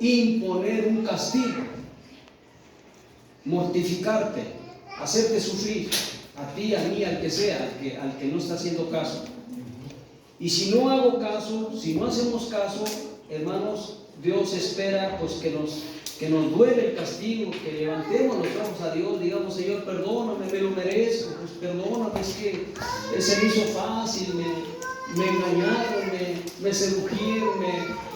imponer un castigo, mortificarte, hacerte sufrir, a ti, a mí, al que sea, al que no está haciendo caso. Y si no hago caso, si no hacemos caso, hermanos, Dios espera pues que nos duele el castigo, que levantemos los brazos a Dios, digamos: Señor, perdóname, me lo merezco, pues perdóname, es que se me hizo fácil, me engañaron, me sedujeron,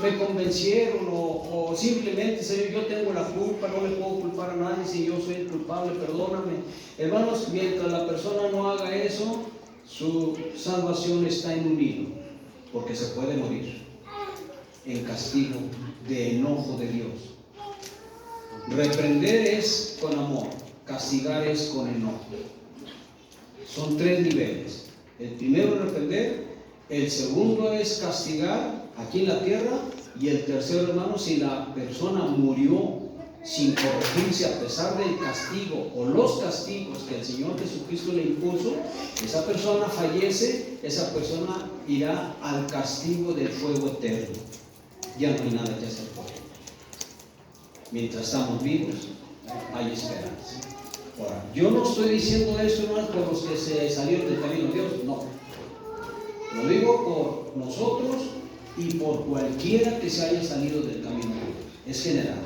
me convencieron, o simplemente, Señor, yo tengo la culpa, no le puedo culpar a nadie si yo soy el culpable, perdóname. Hermanos, mientras la persona no haga eso, su salvación está en un hilo, porque se puede morir en castigo de enojo de Dios. Reprender es con amor, castigar es con enojo. Son 3 niveles. El primero es reprender, el segundo es castigar aquí en la tierra, y el tercero, hermano, si la persona murió sin corregirse a pesar del castigo o los castigos que el Señor Jesucristo le impuso, esa persona fallece, esa persona irá al castigo del fuego eterno. Ya no hay nada que hacer por él. Mientras estamos vivos, hay esperanza. Ahora, yo no estoy diciendo esto, hermano, por los que se salieron del camino de Dios, no. Lo digo por nosotros y por cualquiera que se haya salido del camino de Dios. Es general.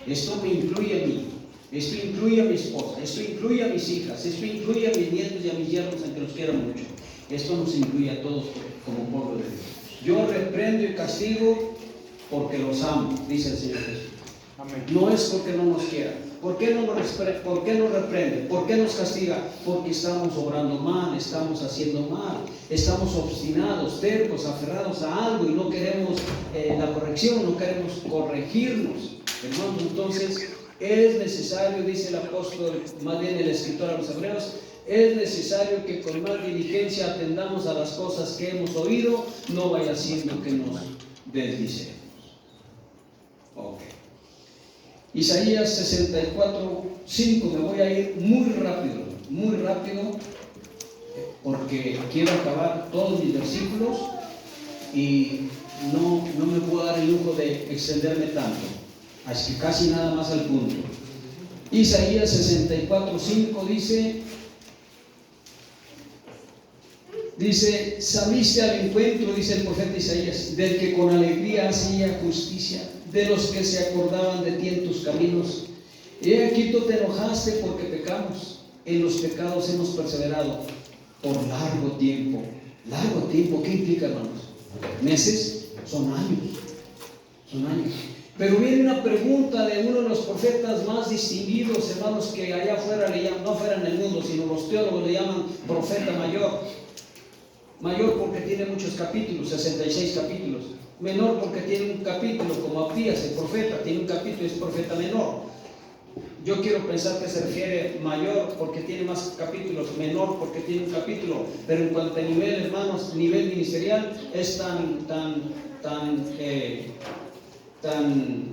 Esto me incluye a mí, esto incluye a mi esposa, esto incluye a mis hijas, esto incluye a mis nietos y a mis yernos, aunque los quiera mucho. Esto nos incluye a todos como pueblo de Dios. Yo reprendo y castigo porque los amo, dice el Señor Jesús. Amén. No es porque no nos quiera. ¿Por qué nos reprende? ¿Por qué nos castiga? Porque estamos obrando mal, estamos haciendo mal, estamos obstinados, tercos, aferrados a algo y no queremos la corrección, no queremos corregirnos. Hermanos, entonces es necesario, dice el apóstol, más bien el escritor a los hebreos, es necesario que con más diligencia atendamos a las cosas que hemos oído, no vaya siendo que nos deslicemos. Ok. Isaías 64:5, me voy a ir muy rápido, porque quiero acabar todos mis versículos y no me puedo dar el lujo de extenderme tanto, así que casi nada más al punto. Isaías 64:5 dice: saliste al encuentro, dice el profeta Isaías, del que con alegría hacía justicia, de los que se acordaban de ti en tus caminos. He aquí tú te enojaste porque pecamos, en los pecados hemos perseverado por largo tiempo. Largo tiempo, ¿qué implica, hermanos? ¿Meses? Son años. Pero viene una pregunta de uno de los profetas más distinguidos, hermanos, que allá afuera le llaman, no afuera en el mundo, sino los teólogos le llaman profeta mayor. Mayor porque tiene muchos capítulos, 66 capítulos. Menor porque tiene un capítulo, como Abdías, el profeta, tiene un capítulo y es profeta menor. Yo quiero pensar que se refiere mayor porque tiene más capítulos, menor porque tiene un capítulo, pero en cuanto a nivel, hermanos, nivel ministerial, es tan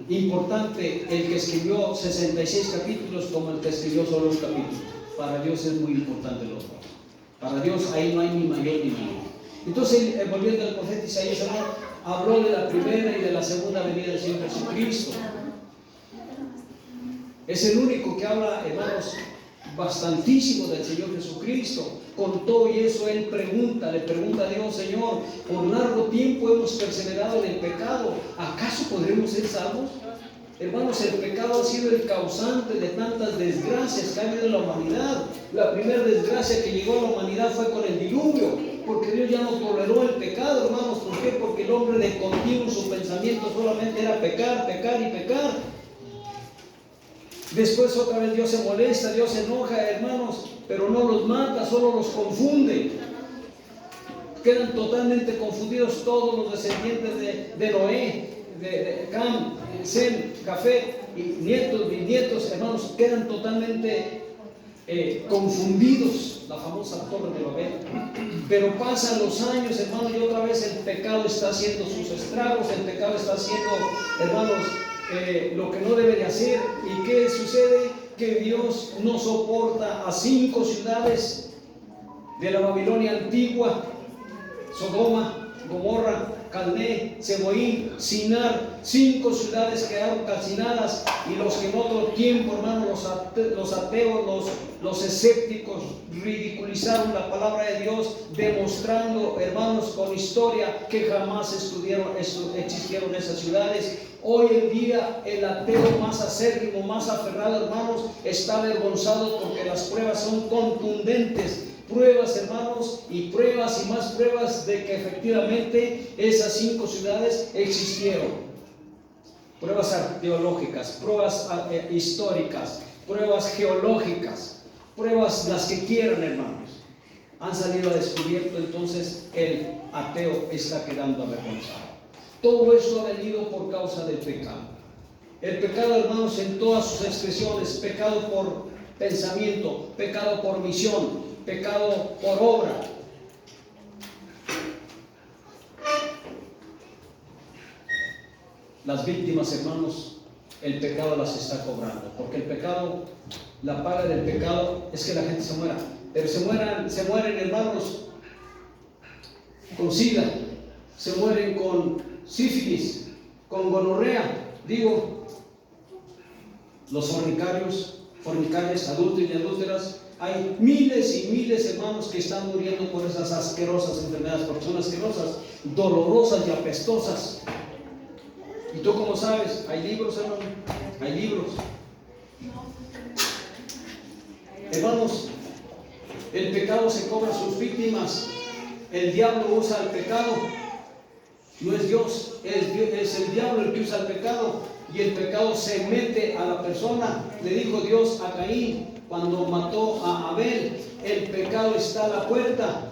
importante el que escribió 66 capítulos como el que escribió solo un capítulo. Para Dios es muy importante los dos. Para Dios ahí no hay ni mayor ni menor. Entonces, volviendo al profeta Isaías, habló de la primera y de la segunda venida del Señor Jesucristo. Es el único que habla, hermanos, bastantísimo del Señor Jesucristo. Con todo y eso, él le pregunta a Dios: Señor, por largo tiempo hemos perseverado en el pecado, ¿acaso podremos ser salvos? Hermanos, el pecado ha sido el causante de tantas desgracias que ha habido en la humanidad. La primera desgracia que llegó a la humanidad fue con el diluvio, porque Dios ya no toleró el pecado, hermanos. ¿Por qué? Porque el hombre de continuo, su pensamiento solamente era pecar, pecar y pecar. Después otra vez Dios se molesta, Dios se enoja, hermanos, pero no los mata, solo los confunde. Quedan totalmente confundidos todos los descendientes de Noé, de Cam, Sem, Jafet, y nietos, bisnietos, hermanos, quedan totalmente confundidos, la famosa torre de Babel. Pero pasan los años, hermanos, y otra vez el pecado está haciendo sus estragos, el pecado está haciendo, hermanos, lo que no debe de hacer. ¿Y qué sucede? Que Dios no soporta a 5 ciudades de la Babilonia antigua: Sodoma, Gomorra, Calné, Seboín, Sinar, 5 ciudades quedaron calcinadas, y los que en otro tiempo, hermanos, los ateos, los escépticos, ridiculizaron la palabra de Dios, demostrando, hermanos, con historia que jamás existieron esas ciudades. Hoy en día el ateo más acérrimo, más aferrado, hermanos, está avergonzado porque las pruebas son contundentes. Pruebas, hermanos, y pruebas y más pruebas de que efectivamente esas 5 ciudades existieron. Pruebas arqueológicas, pruebas históricas, pruebas geológicas, pruebas las que quieran, hermanos. Han salido a descubierto, entonces el ateo está quedando avergonzado. Todo esto ha venido por causa del pecado. El pecado, hermanos, en todas sus expresiones: pecado por pensamiento, pecado por misión, pecado por obra. Las víctimas, hermanos, el pecado las está cobrando, porque el pecado, la paga del pecado es que la gente se muera, pero se mueren, hermanos, con sida, se mueren con sífilis, con gonorrea. Digo, los fornicarios, adúlteros y adúlteras. Hay miles y miles, hermanos, que están muriendo por esas asquerosas enfermedades, porque son asquerosas, dolorosas y apestosas. ¿Y tú cómo sabes? Hay libros, hermano, hay libros. Hermanos, el pecado se cobra a sus víctimas. El diablo usa el pecado. No es Dios, es el diablo el que usa el pecado. Y el pecado se mete a la persona. Le dijo Dios a Caín cuando mató a Abel: el pecado está a la puerta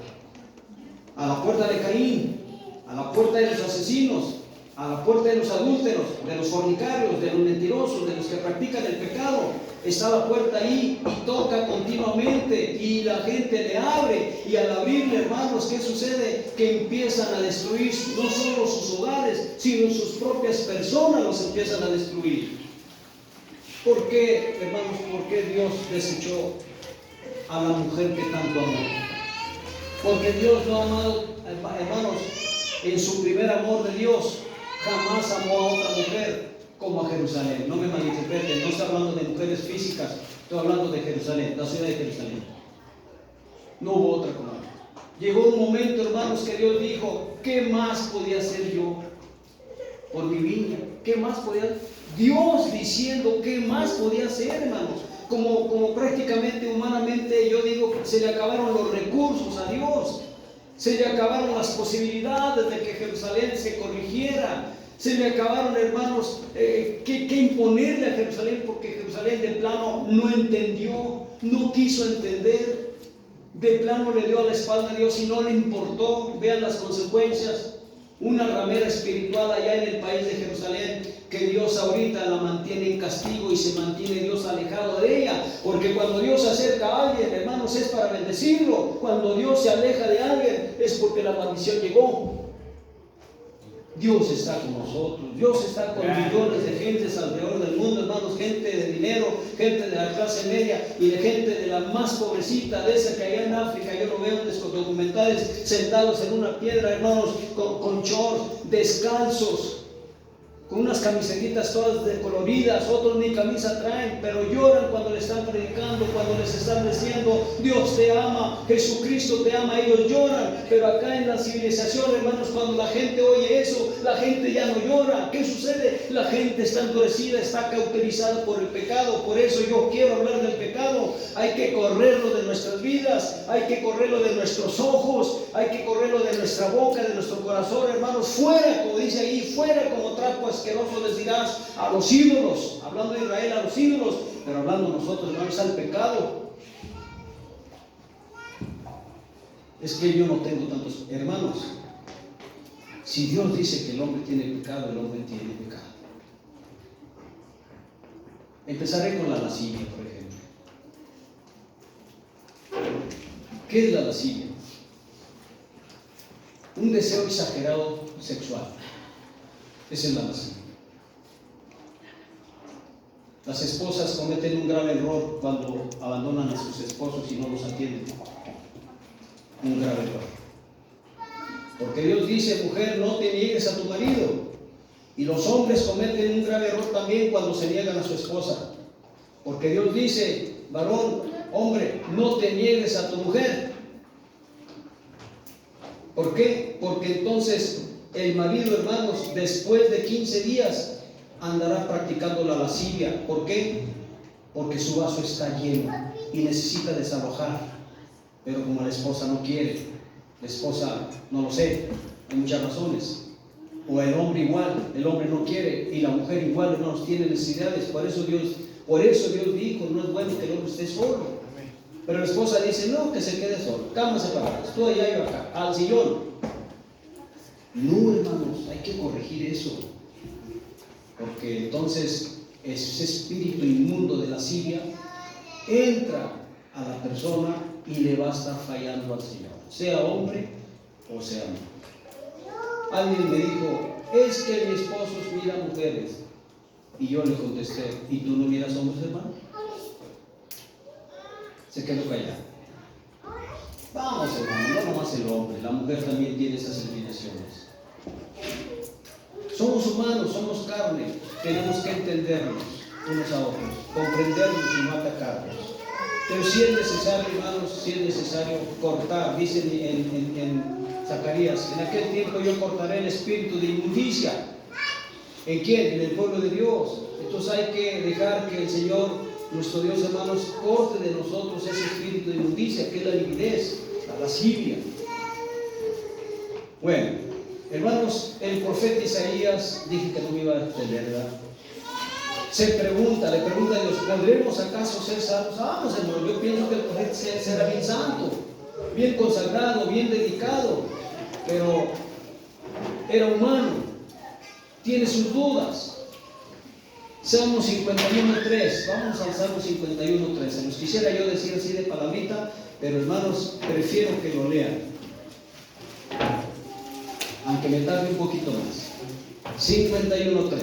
de Caín, a la puerta de los asesinos, a la puerta de los adúlteros, de los fornicarios, de los mentirosos, de los que practican el pecado. Está la puerta ahí y toca continuamente, y la gente le abre, y al abrirle, hermanos, ¿qué sucede? Que empiezan a destruir no solo sus hogares, sino sus propias personas los empiezan a destruir. ¿Por qué, hermanos? ¿Por qué Dios desechó a la mujer que tanto amó? Porque Dios no ha amado, hermanos, en su primer amor de Dios, jamás amó a otra mujer como a Jerusalén. No me malinterpreten, no estoy hablando de mujeres físicas, estoy hablando de Jerusalén, la ciudad de Jerusalén. No hubo otra como ella. Llegó un momento, hermanos, que Dios dijo: ¿qué más podía hacer yo por mi viña? ¿Qué más podía hacer? Dios diciendo: ¿qué más podía hacer, hermanos? Como prácticamente humanamente, yo digo, se le acabaron los recursos a Dios. Se le acabaron las posibilidades de que Jerusalén se corrigiera. Se le acabaron, hermanos, que imponerle a Jerusalén, porque Jerusalén de plano no entendió, no quiso entender. De plano le dio a la espalda a Dios y no le importó. Vean las consecuencias. Una ramera espiritual allá en el país de Jerusalén, que Dios ahorita la mantiene en castigo y se mantiene Dios alejado de ella. Porque cuando Dios se acerca a alguien, hermanos, es para bendecirlo. Cuando Dios se aleja de alguien, es porque la maldición llegó. Dios está con nosotros. Dios está con millones de gentes alrededor del mundo, hermanos, gente de dinero, gente de la clase media y de gente de la más pobrecita, de esa que allá en África yo lo veo en estos documentales, sentados en una piedra, hermanos, con shorts, descalzos, con unas camisetitas todas decoloridas. Otros ni camisa traen, pero lloran cuando le están predicando, cuando les están diciendo: Dios te ama, Jesucristo te ama. Ellos lloran, pero acá en la civilización, hermanos, cuando la gente oye eso, la gente ya no llora. ¿Qué sucede? La gente está endurecida, está cauterizada por el pecado. Por eso yo quiero hablar del pecado. Hay que correrlo de nuestras vidas, hay que correrlo de nuestros ojos, hay que correrlo de nuestra boca, de nuestro corazón, hermanos. Fuera, como dice ahí, fuera como trapo asqueroso les dirás a los ídolos. Hablando de Israel, a los ídolos, pero hablando nosotros, hermanos, al pecado. Es que yo no tengo tantos hermanos. Si Dios dice que el hombre tiene pecado, el hombre tiene pecado. Empezaré con la lascivia, por ejemplo. ¿Qué es la lascivia? Un deseo exagerado sexual. Esa es la lascivia. Las esposas cometen un grave error cuando abandonan a sus esposos y no los atienden. Un grave error. Porque Dios dice, mujer, no te niegues a tu marido. Y los hombres cometen un grave error también cuando se niegan a su esposa. Porque Dios dice, varón, hombre, no te niegues a tu mujer. ¿Por qué? Porque entonces el marido, hermanos, después de 15 días andará practicando la lascivia. ¿Por qué? Porque su vaso está lleno y necesita desalojar. Pero como la esposa no quiere, la esposa, no lo sé, hay muchas razones. O el hombre igual, el hombre no quiere y la mujer igual, hermanos, tiene necesidades. Por eso Dios dijo, no es bueno que el hombre esté solo. Pero la esposa dice, no, que se quede solo, camas separadas, tú allá y yo acá, al sillón. No, hermanos, hay que corregir eso. Porque entonces ese espíritu inmundo de lascivia entra a la persona y le va a estar fallando al Señor, sea hombre o sea mujer. Alguien me dijo, es que mi esposo mira mujeres. Y yo le contesté, ¿y tú no miras hombres, hermano? Se quedó callado. Vamos, hermano, no nomás el hombre, la mujer también tiene esas inclinaciones. Somos humanos, somos carne, tenemos que entendernos unos a otros, comprendernos y no atacarnos. Pero si es necesario, hermanos, si es necesario cortar, dice en Zacarías, en aquel tiempo yo cortaré el espíritu de inmundicia. ¿En quién? En el pueblo de Dios. Entonces hay que dejar que el Señor, nuestro Dios, hermanos, corte de nosotros ese espíritu de inmundicia, que es la lividez, la lascivia. Bueno, hermanos, el profeta Isaías, dije que no me iba a extender, ¿verdad? Le pregunta a Dios, ¿podremos acaso ser salvos? Vamos, hermano, yo pienso que el profeta será bien santo, bien consagrado, bien dedicado, pero era humano, tiene sus dudas. Salmo 51.3, vamos al Salmo 51.3. Se los quisiera yo decir así de palabrita, pero hermanos, prefiero que lo lean, aunque me tarde un poquito más. 51.3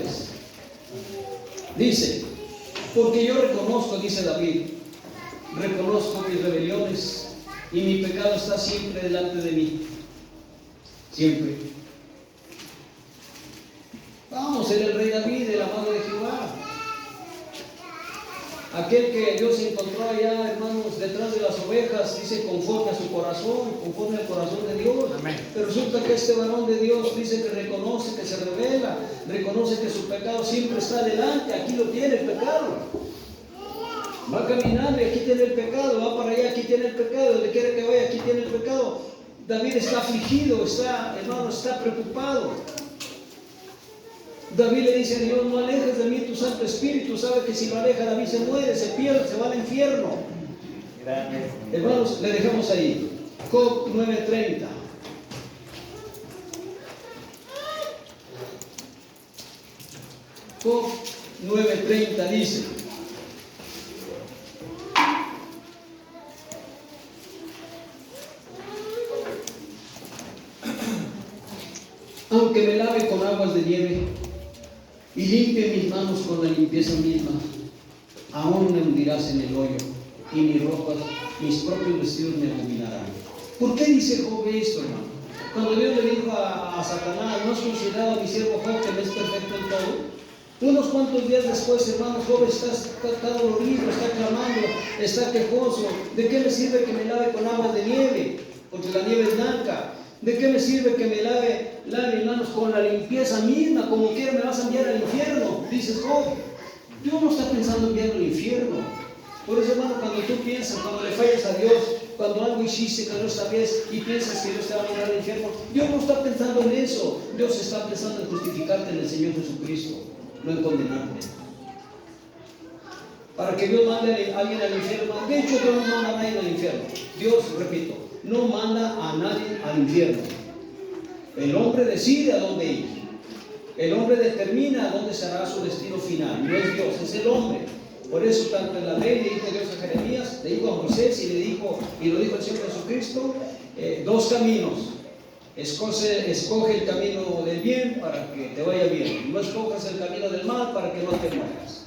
dice, porque yo reconozco, dice David, reconozco mis rebeliones y mi pecado está siempre delante de mí, siempre. Vamos, era el rey David, el amado de Jehová, aquel que Dios encontró allá, hermanos, detrás de las ovejas, dice conforme a su corazón, conforme al corazón de Dios. Amén. Pero resulta que este varón de Dios dice que reconoce, que se revela, reconoce que su pecado siempre está delante. Aquí lo tiene el pecado, va caminando y aquí tiene el pecado, va para allá, aquí tiene el pecado, donde quiera que vaya, aquí tiene el pecado. David está afligido, está, hermano, está preocupado. David le dice a Dios, no alejes de mí tu Santo Espíritu. Sabe que si lo aleja, David se muere, se pierde, se va al infierno. Hermanos, le dejamos ahí. Job 9:30. Job 9:30 dice, aunque me lave con aguas de nieve y limpie mis manos con la limpieza misma, aún me hundirás en el hoyo y mis ropas, mis propios vestidos me abominarán. ¿Por qué dice Job esto, hermano? Cuando Dios le dijo a Satanás, ¿no has considerado a mi siervo Job que me es perfecto en todo? Unos cuantos días después, hermano, Job está dolorido, está clamando, está quejoso. ¿De qué me sirve que me lave con aguas de nieve? Porque la nieve es blanca. ¿De qué me sirve que me lave mis manos con la limpieza misma? Como quiera me vas a enviar al infierno, dices Job. Dios no está pensando en enviarlo al infierno. Por eso, hermano, cuando tú piensas, cuando le fallas a Dios, cuando algo hiciste que no sabías y piensas que Dios te va a mandar al infierno, Dios no está pensando en eso. Dios está pensando en justificarte en el Señor Jesucristo, no en condenarte. Para que Dios mande a alguien al infierno. De hecho, Dios no manda a nadie al infierno. Dios, repito, no manda a nadie al infierno. El hombre decide a dónde ir. El hombre determina a dónde será su destino final. No es Dios, es el hombre. Por eso, tanto en la ley le dijo Dios a Jeremías, le dijo a Moisés y lo dijo el Señor Jesucristo, dos caminos. Escoge el camino del bien para que te vaya bien. No escojas el camino del mal para que no te mueras.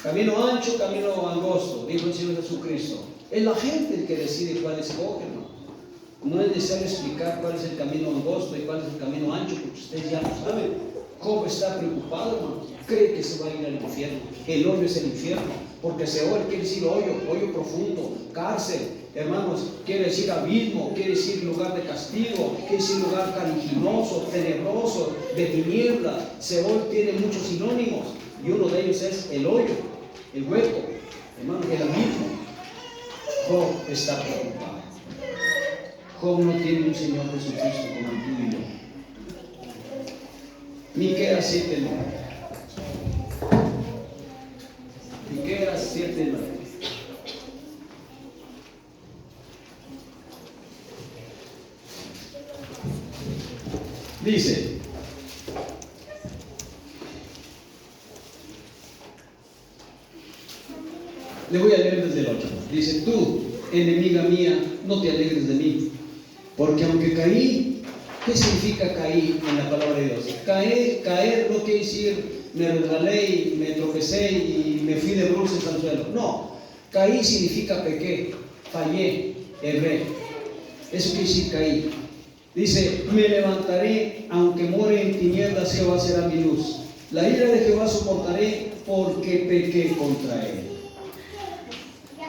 Camino ancho, camino angosto, dijo el Señor Jesucristo. Es la gente el que decide cuál escoge, ¿no? No es necesario explicar cuál es el camino angosto y cuál es el camino ancho, porque ustedes ya lo saben. Job está preocupado, hermano. Cree que se va a ir al infierno. El hoyo es el infierno, porque Seol quiere decir hoyo profundo, cárcel. Hermanos, quiere decir abismo, quiere decir lugar de castigo, quiere decir lugar caliginoso, tenebroso, de tiniebla. Seol tiene muchos sinónimos y uno de ellos es el hoyo, el hueco, hermanos, el abismo. Job está preocupado. Job no tiene un Señor Jesucristo como el tú y yo. Miqueas 7:9. Miqueas 7:9. Dice: le voy a leer desde el 8. Dice: tú, enemiga mía, no te alegres de mí, porque aunque caí. ¿Qué significa caí en la palabra de Dios? Caer no quiere decir me resbalé y me tropecé y me fui de bruces al suelo. No, caí significa pequé, fallé, erré. Eso quiere decir caí. Dice: me levantaré, aunque more en tinieblas, Jehová será mi luz. La ira de Jehová soportaré, porque pequé contra él.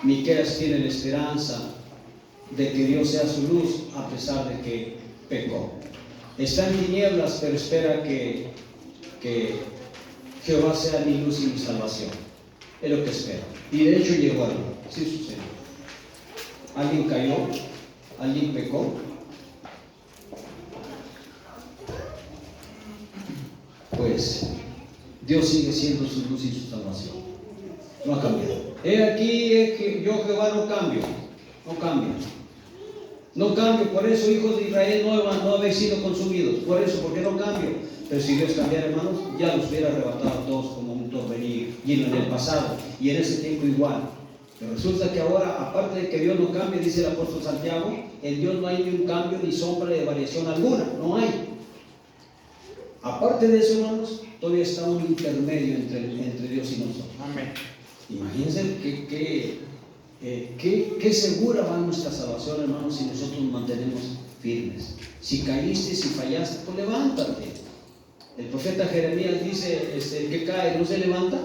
Miqueas tiene la esperanza de que Dios sea su luz, a pesar de que pecó. Está en tinieblas, pero espera que Jehová sea mi luz y mi salvación. Es lo que espera. Y de hecho llegó a él. Sí sucedió. ¿Alguien cayó? ¿Alguien pecó? Pues Dios sigue siendo su luz y su salvación. No ha cambiado. He aquí que yo, Jehová, no cambio. No cambio. No cambio, por eso, hijos de Israel, no habéis sido consumidos. Por eso, porque no cambio. Pero si Dios cambiara, hermanos, ya los hubiera arrebatado a todos como un torbellino en el pasado. Y en ese tiempo igual. Pero resulta que ahora, aparte de que Dios no cambie, dice el apóstol Santiago, en Dios no hay ni un cambio ni sombra de variación alguna. No hay. Aparte de eso, hermanos, todavía está un intermedio entre Dios y nosotros. Amén. Imagínense qué segura va nuestra salvación, hermanos, si nosotros nos mantenemos firmes. Si caíste, si fallaste, pues levántate. El profeta Jeremías dice: el que cae no se levanta,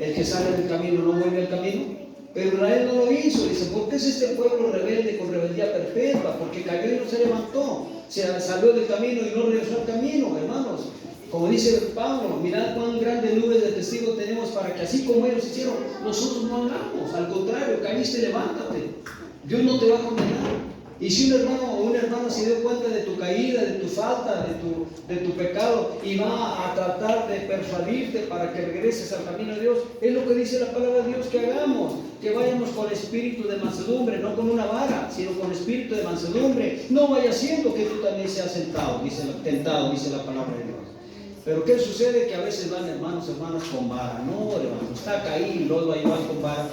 el que sale del camino no vuelve al camino. Pero Israel no lo hizo. Dice: ¿por qué es este pueblo rebelde con rebeldía perpetua? Porque cayó y no se levantó, se salió del camino y no regresó al camino, hermanos. Como dice Pablo: mirad cuán grandes nubes de testigos tenemos, para que así como ellos hicieron, nosotros no hagamos. Al contrario, caíste, levántate. Dios no te va a condenar. Y si un hermano o una hermana se dio cuenta de tu caída, de tu falta, de tu pecado, y va a tratar de persuadirte para que regreses al camino de Dios, es lo que dice la palabra de Dios que hagamos, que vayamos con espíritu de mansedumbre, no con una vara, sino con espíritu de mansedumbre. No vaya siendo que tú también seas tentado, dice la palabra de Dios. Pero ¿qué sucede? Que a veces van hermanos, hermanas con vara. No, hermano, está caído, luego ahí van con vara.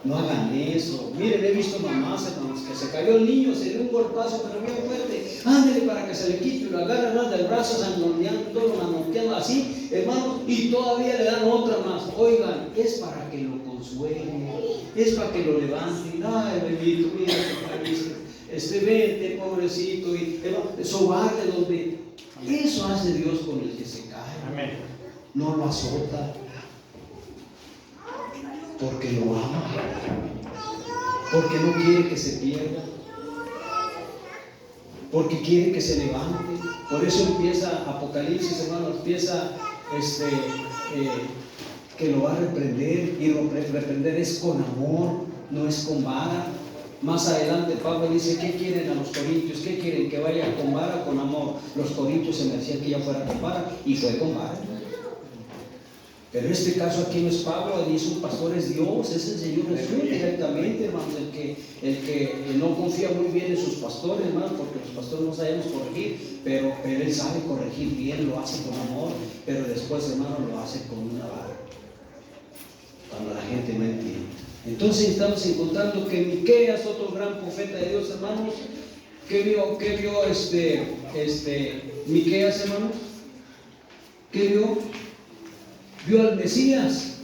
No hagan eso. Miren, he visto mamás, hermanos, que se cayó el niño, se dio un golpazo, pero bien fuerte. Ándele para que se le quite, y lo agarran más del brazo, manoteando así, hermanos, y todavía le dan otra más. Oigan, es para que lo consuelen, es para que lo levanten. Ay, bendito, mira que caíste, vente, pobrecito, y sobarle donde. Eso hace Dios con el que se cae. Amén. No lo azota, porque lo ama, porque no quiere que se pierda, porque quiere que se levante. Por eso empieza Apocalipsis, hermanos, empieza que lo va a reprender, y reprender es con amor, no es con vara. Más adelante Pablo dice: ¿qué quieren a los corintios? ¿Qué quieren? ¿Que vaya con vara o con amor? Los corintios se merecían que ya fuera con vara, y fue con vara. Pero en este caso aquí no es Pablo, ni es un pastor, es Dios, es el Señor Jesús directamente, hermanos, el que no confía muy bien en sus pastores, hermanos, porque los pastores no sabemos corregir, pero él sabe corregir bien, lo hace con amor, pero después, hermanos, lo hace con una vara, cuando la gente no entiende. Entonces estamos encontrando que Miqueas, otro gran profeta de Dios, hermanos, ¿qué vio Miqueas, hermanos? ¿Qué vio? Vio al Mesías.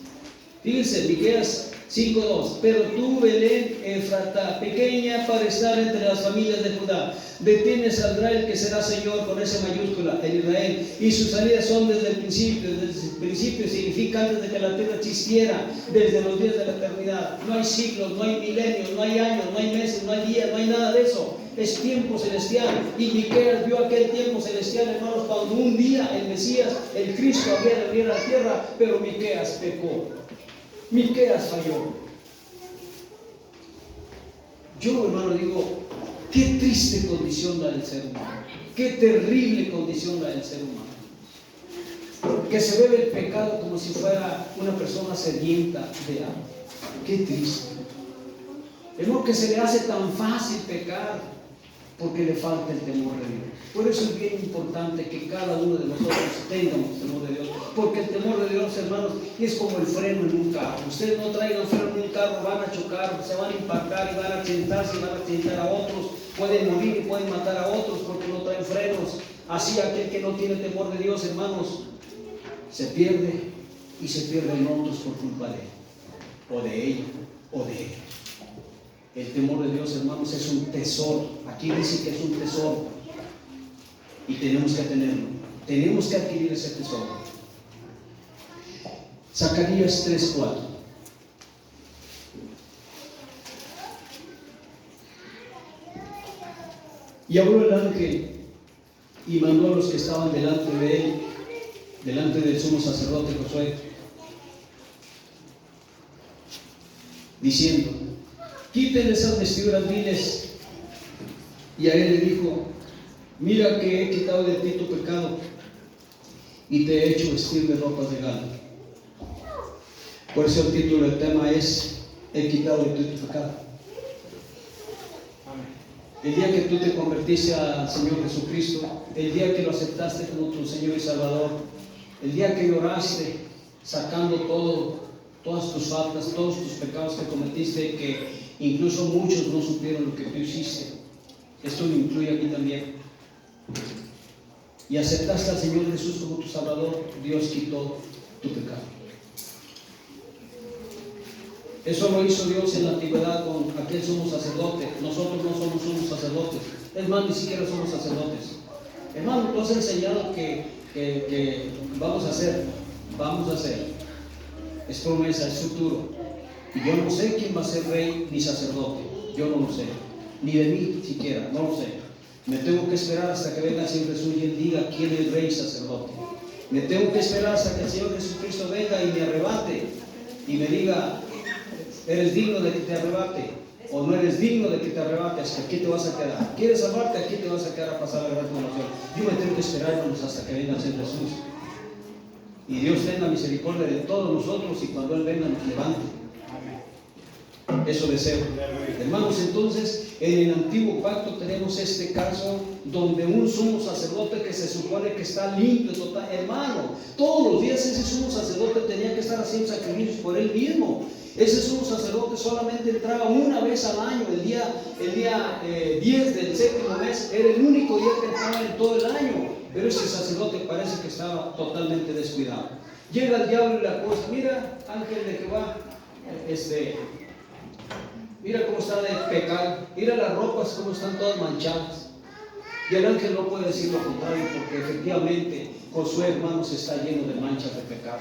Fíjense, Miqueas 5:2. Pero tú, Belén Efrata, pequeña para estar entre las familias de Judá, de ti me saldrá el que será Señor, con esa mayúscula, en Israel, y sus salidas son desde el principio. Desde el principio significa antes de que la tierra existiera, desde los días de la eternidad. No hay siglos, no hay milenios, no hay años, no hay meses, no hay días, no hay nada de eso. Es tiempo celestial. Y Miqueas vio aquel tiempo celestial, hermanos, cuando un día el Mesías, el Cristo, había de venir a la tierra, pero Miqueas pecó. Miqueas falló. Yo, hermano, digo, qué triste condición la del ser humano, qué terrible condición la del ser humano, que se bebe el pecado como si fuera una persona sedienta de agua. Qué triste. Hermano, que se le hace tan fácil pecar porque le falta el temor de Dios. Por eso es bien importante que cada uno de nosotros tengamos temor de Dios, porque el temor de Dios, hermanos, es como el freno en un carro. Ustedes no traigan freno en un carro, van a chocar, se van a impactar y van a accidentarse y van a accidentar a otros, pueden morir y pueden matar a otros porque no traen frenos. Así aquel que no tiene temor de Dios, hermanos, se pierde, y se pierden otros por culpa de él, o de ella, o de él. El temor de Dios, hermanos, es un tesoro. Aquí dice que es un tesoro y tenemos que tenerlo. Tenemos que adquirir ese tesoro. Zacarías 3:4. Y habló el ángel y mandó a los que estaban delante de él, delante del sumo sacerdote Josué, diciendo: quiten esas vestiduras viles. Y a él le dijo: mira que he quitado de ti tu pecado y te he hecho vestir de ropas de gala. Por eso el título del tema es: he quitado de ti tu pecado. El día que tú te convertiste al Señor Jesucristo, el día que lo aceptaste como tu Señor y Salvador, el día que lloraste sacando todas tus faltas, todos tus pecados que cometiste, que incluso muchos no supieron lo que tú hiciste. Esto lo incluye aquí también. Y aceptaste al Señor Jesús como tu Salvador, Dios quitó tu pecado. Eso lo hizo Dios en la antigüedad con aquel sumo sacerdote. Nosotros no somos sumos sacerdotes. Es más, ni siquiera somos sacerdotes. Hermano, tú has enseñado que vamos a hacer. Es promesa, es futuro. Y yo no sé quién va a ser rey ni sacerdote. Yo no lo sé. Ni de mí siquiera, no lo sé. Me tengo que esperar hasta que venga el Señor Jesús y Él diga quién es rey y sacerdote. Me tengo que esperar hasta que el Señor Jesucristo venga y me arrebate y me diga: ¿eres digno de que te arrebate? ¿O no eres digno de que te arrebate? Hasta aquí te vas a quedar. ¿Quieres salvarte? Aquí te vas a quedar a pasar la gran tribulación. Yo me tengo que esperar, hermanos, hasta que venga el Señor Jesús. Y Dios tenga misericordia de todos nosotros y cuando Él venga nos levante. Eso deseo. Hermanos, entonces en el antiguo pacto tenemos este caso donde un sumo sacerdote que se supone que está limpio total, hermano, todos los días ese sumo sacerdote tenía que estar haciendo sacrificios por él mismo. Ese sumo sacerdote solamente entraba una vez al año, el día 10 del séptimo mes, era el único día que entraba en todo el año. Pero ese sacerdote parece que estaba totalmente descuidado. Llega el diablo y le acusa: mira, ángel de Jehová, mira cómo está de pecado, mira las ropas cómo están todas manchadas. Y el ángel no puede decir lo contrario, porque efectivamente Josué, hermanos, está lleno de manchas de pecado.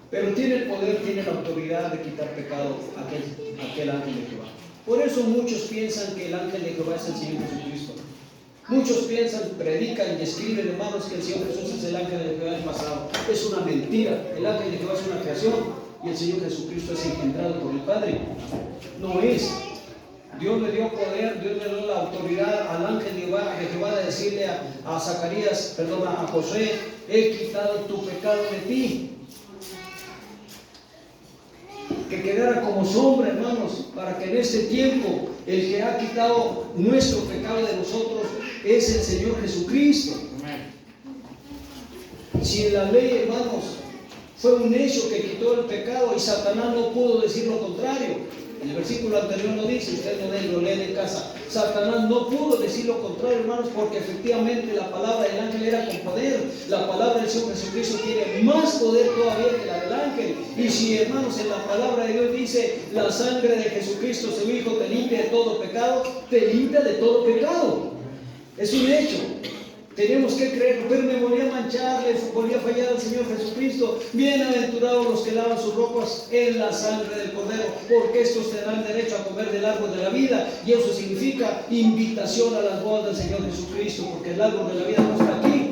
Pero tiene el poder, tiene la autoridad de quitar pecado aquel ángel de Jehová. Por eso muchos piensan que el ángel de Jehová es el Señor Jesucristo. Muchos piensan, predican y escriben, hermanos, que el Señor Jesús es el ángel de Jehová del pasado. Es una mentira. El ángel de Jehová es una creación y el Señor Jesucristo es engendrado por el Padre. No es. Dios le dio poder, Dios le dio la autoridad al ángel de Jehová de decirle a Josué: he quitado tu pecado de ti. Que quedara como sombra, hermanos, para que en este tiempo el que ha quitado nuestro pecado de nosotros es el Señor Jesucristo. Si en la ley, hermanos, fue un hecho que quitó el pecado y Satanás no pudo decir lo contrario. En el versículo anterior lo dice, usted lo lee en casa. Satanás no pudo decir lo contrario, hermanos, porque efectivamente la palabra del ángel era con poder. La palabra del Señor Jesucristo tiene más poder todavía que la del ángel. limpien. Y si, hermanos, en la palabra de Dios dice, la sangre de Jesucristo, su Hijo, te limpia de todo pecado, te limpia de todo pecado. Es un hecho. Tenemos que creer, pero me volví a manchar, le volví a fallar al Señor Jesucristo. Bienaventurados los que lavan sus ropas en la sangre del Cordero, porque estos tendrán derecho a comer del árbol de la vida. Y eso significa invitación a las bodas del Señor Jesucristo, porque el árbol de la vida no está aquí,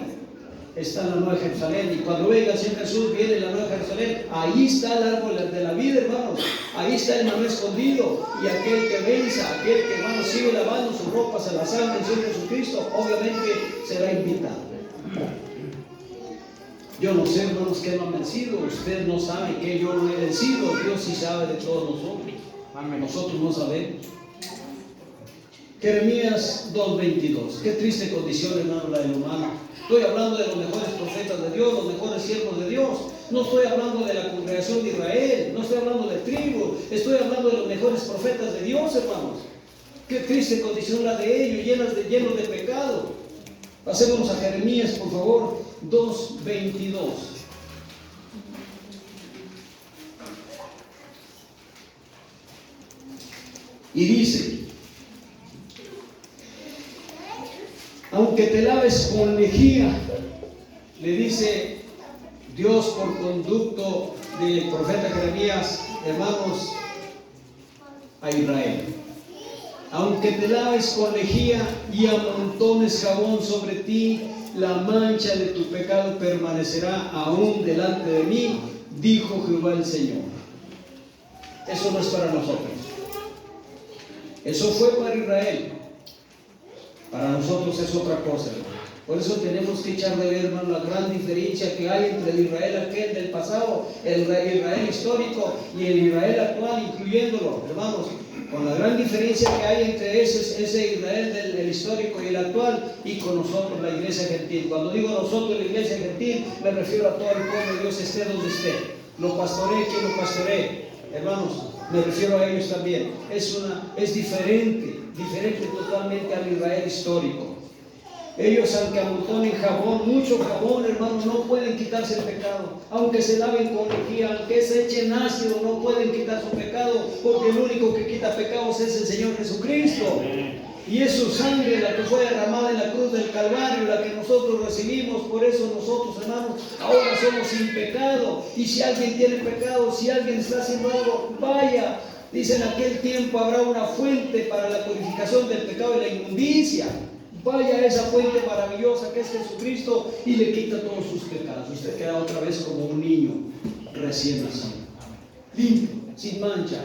está en la Nueva Jerusalén. Y cuando venga el Señor Jesús, viene la Nueva Jerusalén. Ahí está el árbol de la vida, hermanos. Ahí está el maná escondido. Y aquel que venza, aquel que, hermanos, sigue lavando sus ropas en la sangre del Señor Jesucristo, obviamente será invitado. Yo no sé, hermanos, que no han vencido. Usted no sabe que yo no he vencido. Dios sí sabe de todos nosotros. Nosotros no sabemos. Jeremías 2:22. Qué triste condición, hermano, la del humano. Estoy hablando de los mejores profetas de Dios, los mejores siervos de Dios. No estoy hablando de la congregación de Israel, no estoy hablando de tribu, estoy hablando de los mejores profetas de Dios, hermanos. Qué triste condición la de ellos, llenos de pecado. Pasémonos a Jeremías, por favor, 2:22. Y dice: aunque te laves con lejía, le dice Dios por conducto del profeta Jeremías, hermanos, a Israel. Aunque te laves con lejía y amontones jabón sobre ti, la mancha de tu pecado permanecerá aún delante de mí, dijo Jehová el Señor. Eso no es para nosotros. Eso fue para Israel. Para nosotros es otra cosa, hermano. Por eso tenemos que echar de ver, hermano, la gran diferencia que hay entre el Israel aquel del pasado, el Israel histórico y el Israel actual, incluyéndolo, hermanos, con la gran diferencia que hay entre ese Israel del histórico y el actual, y con nosotros, la iglesia gentil. Cuando digo nosotros, la iglesia gentil, me refiero a todo el pueblo de Dios, esté donde esté. Lo pastoree quien lo pastoree, hermanos, me refiero a ellos también. Es diferente totalmente al Israel histórico. Ellos, aunque amontonen jabón, mucho jabón, hermanos, no pueden quitarse el pecado. Aunque se laven con lejía, aunque se echen ácido, no pueden quitar su pecado, porque el único que quita pecados es el Señor Jesucristo. Y es su sangre la que fue derramada en la cruz del Calvario, la que nosotros recibimos. Por eso nosotros, hermanos, ahora somos sin pecado. Y si alguien tiene pecado, si alguien está haciendo algo, vaya. Dice, en aquel tiempo habrá una fuente para la purificación del pecado y la inmundicia. Vaya a esa fuente maravillosa que es Jesucristo y le quita todos sus pecados. Usted queda otra vez como un niño recién nacido, limpio, sin mancha.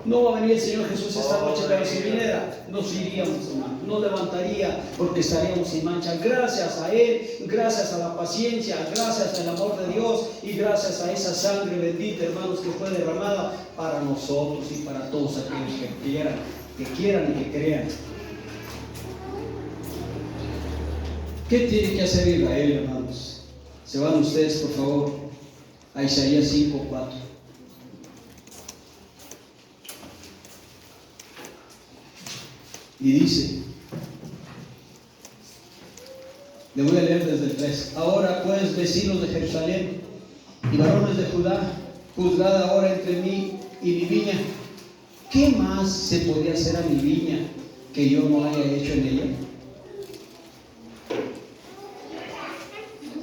No va a venir el Señor Jesús esta noche, pero si viniera, nos iríamos, hermano. Nos levantaría porque estaríamos sin mancha. Gracias a Él, gracias a la paciencia, gracias al amor de Dios y gracias a esa sangre bendita, hermanos, que fue derramada para nosotros y para todos aquellos que quieran y que crean. ¿Qué tiene que hacer Israel, hermanos? Se van ustedes, por favor, a Isaías 5:4. Y dice, le voy a leer desde el 3. Ahora pues, vecinos de Jerusalén y varones de Judá, juzgad ahora entre mí y mi viña. ¿Qué más se podía hacer a mi viña que yo no haya hecho en ella?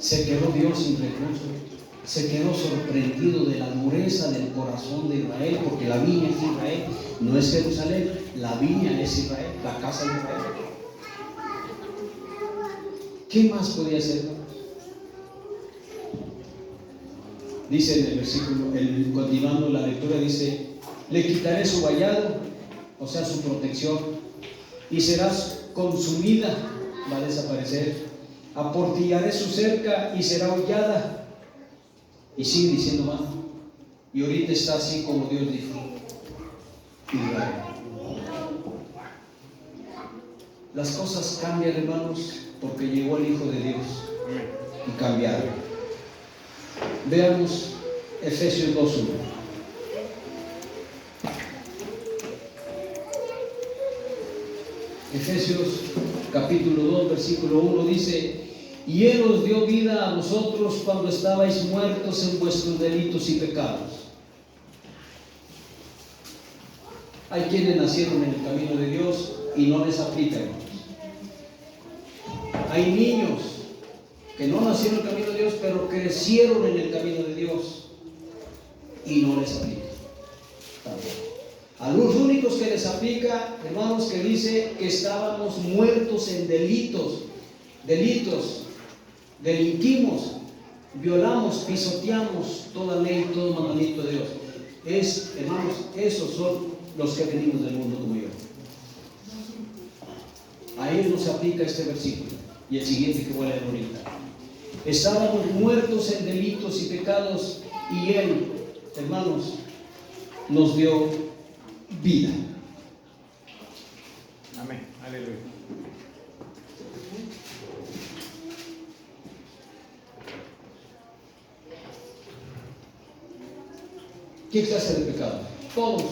Se quedó Dios sin recursos, se quedó sorprendido de la dureza del corazón de Israel, porque la viña es Israel, no es Jerusalén, la viña es Israel, la casa de Israel. ¿Qué más podía hacer? Dice en el versículo, continuando la lectura, dice, le quitaré su vallado, o sea, su protección, y serás consumida, va a desaparecer. Aportillaré su cerca y será hollada. Y sigue diciendo más. Y ahorita está así como Dios dijo. Israel. Las cosas cambian, hermanos, porque llegó el Hijo de Dios y cambiaron. Veamos Efesios 2:1. Efesios capítulo 2, versículo 1 dice: y Él os dio vida a vosotros cuando estabais muertos en vuestros delitos y pecados. Hay quienes nacieron en el camino de Dios y no les aplica, hermanos. Hay niños que no nacieron en el camino de Dios, pero crecieron en el camino de Dios y no les aplica. A los únicos que les aplica, hermanos, que dice que estábamos muertos en delitos, delinquimos, violamos, pisoteamos toda ley, todo mandamiento de Dios. Hermanos, esos son los que venimos del mundo como yo. A ellos no se aplica este versículo y el siguiente que voy a leer ahorita. Estábamos muertos en delitos y pecados y Él, hermanos, nos dio vida. Amén. Aleluya. ¿Qué clase de pecado? Todos.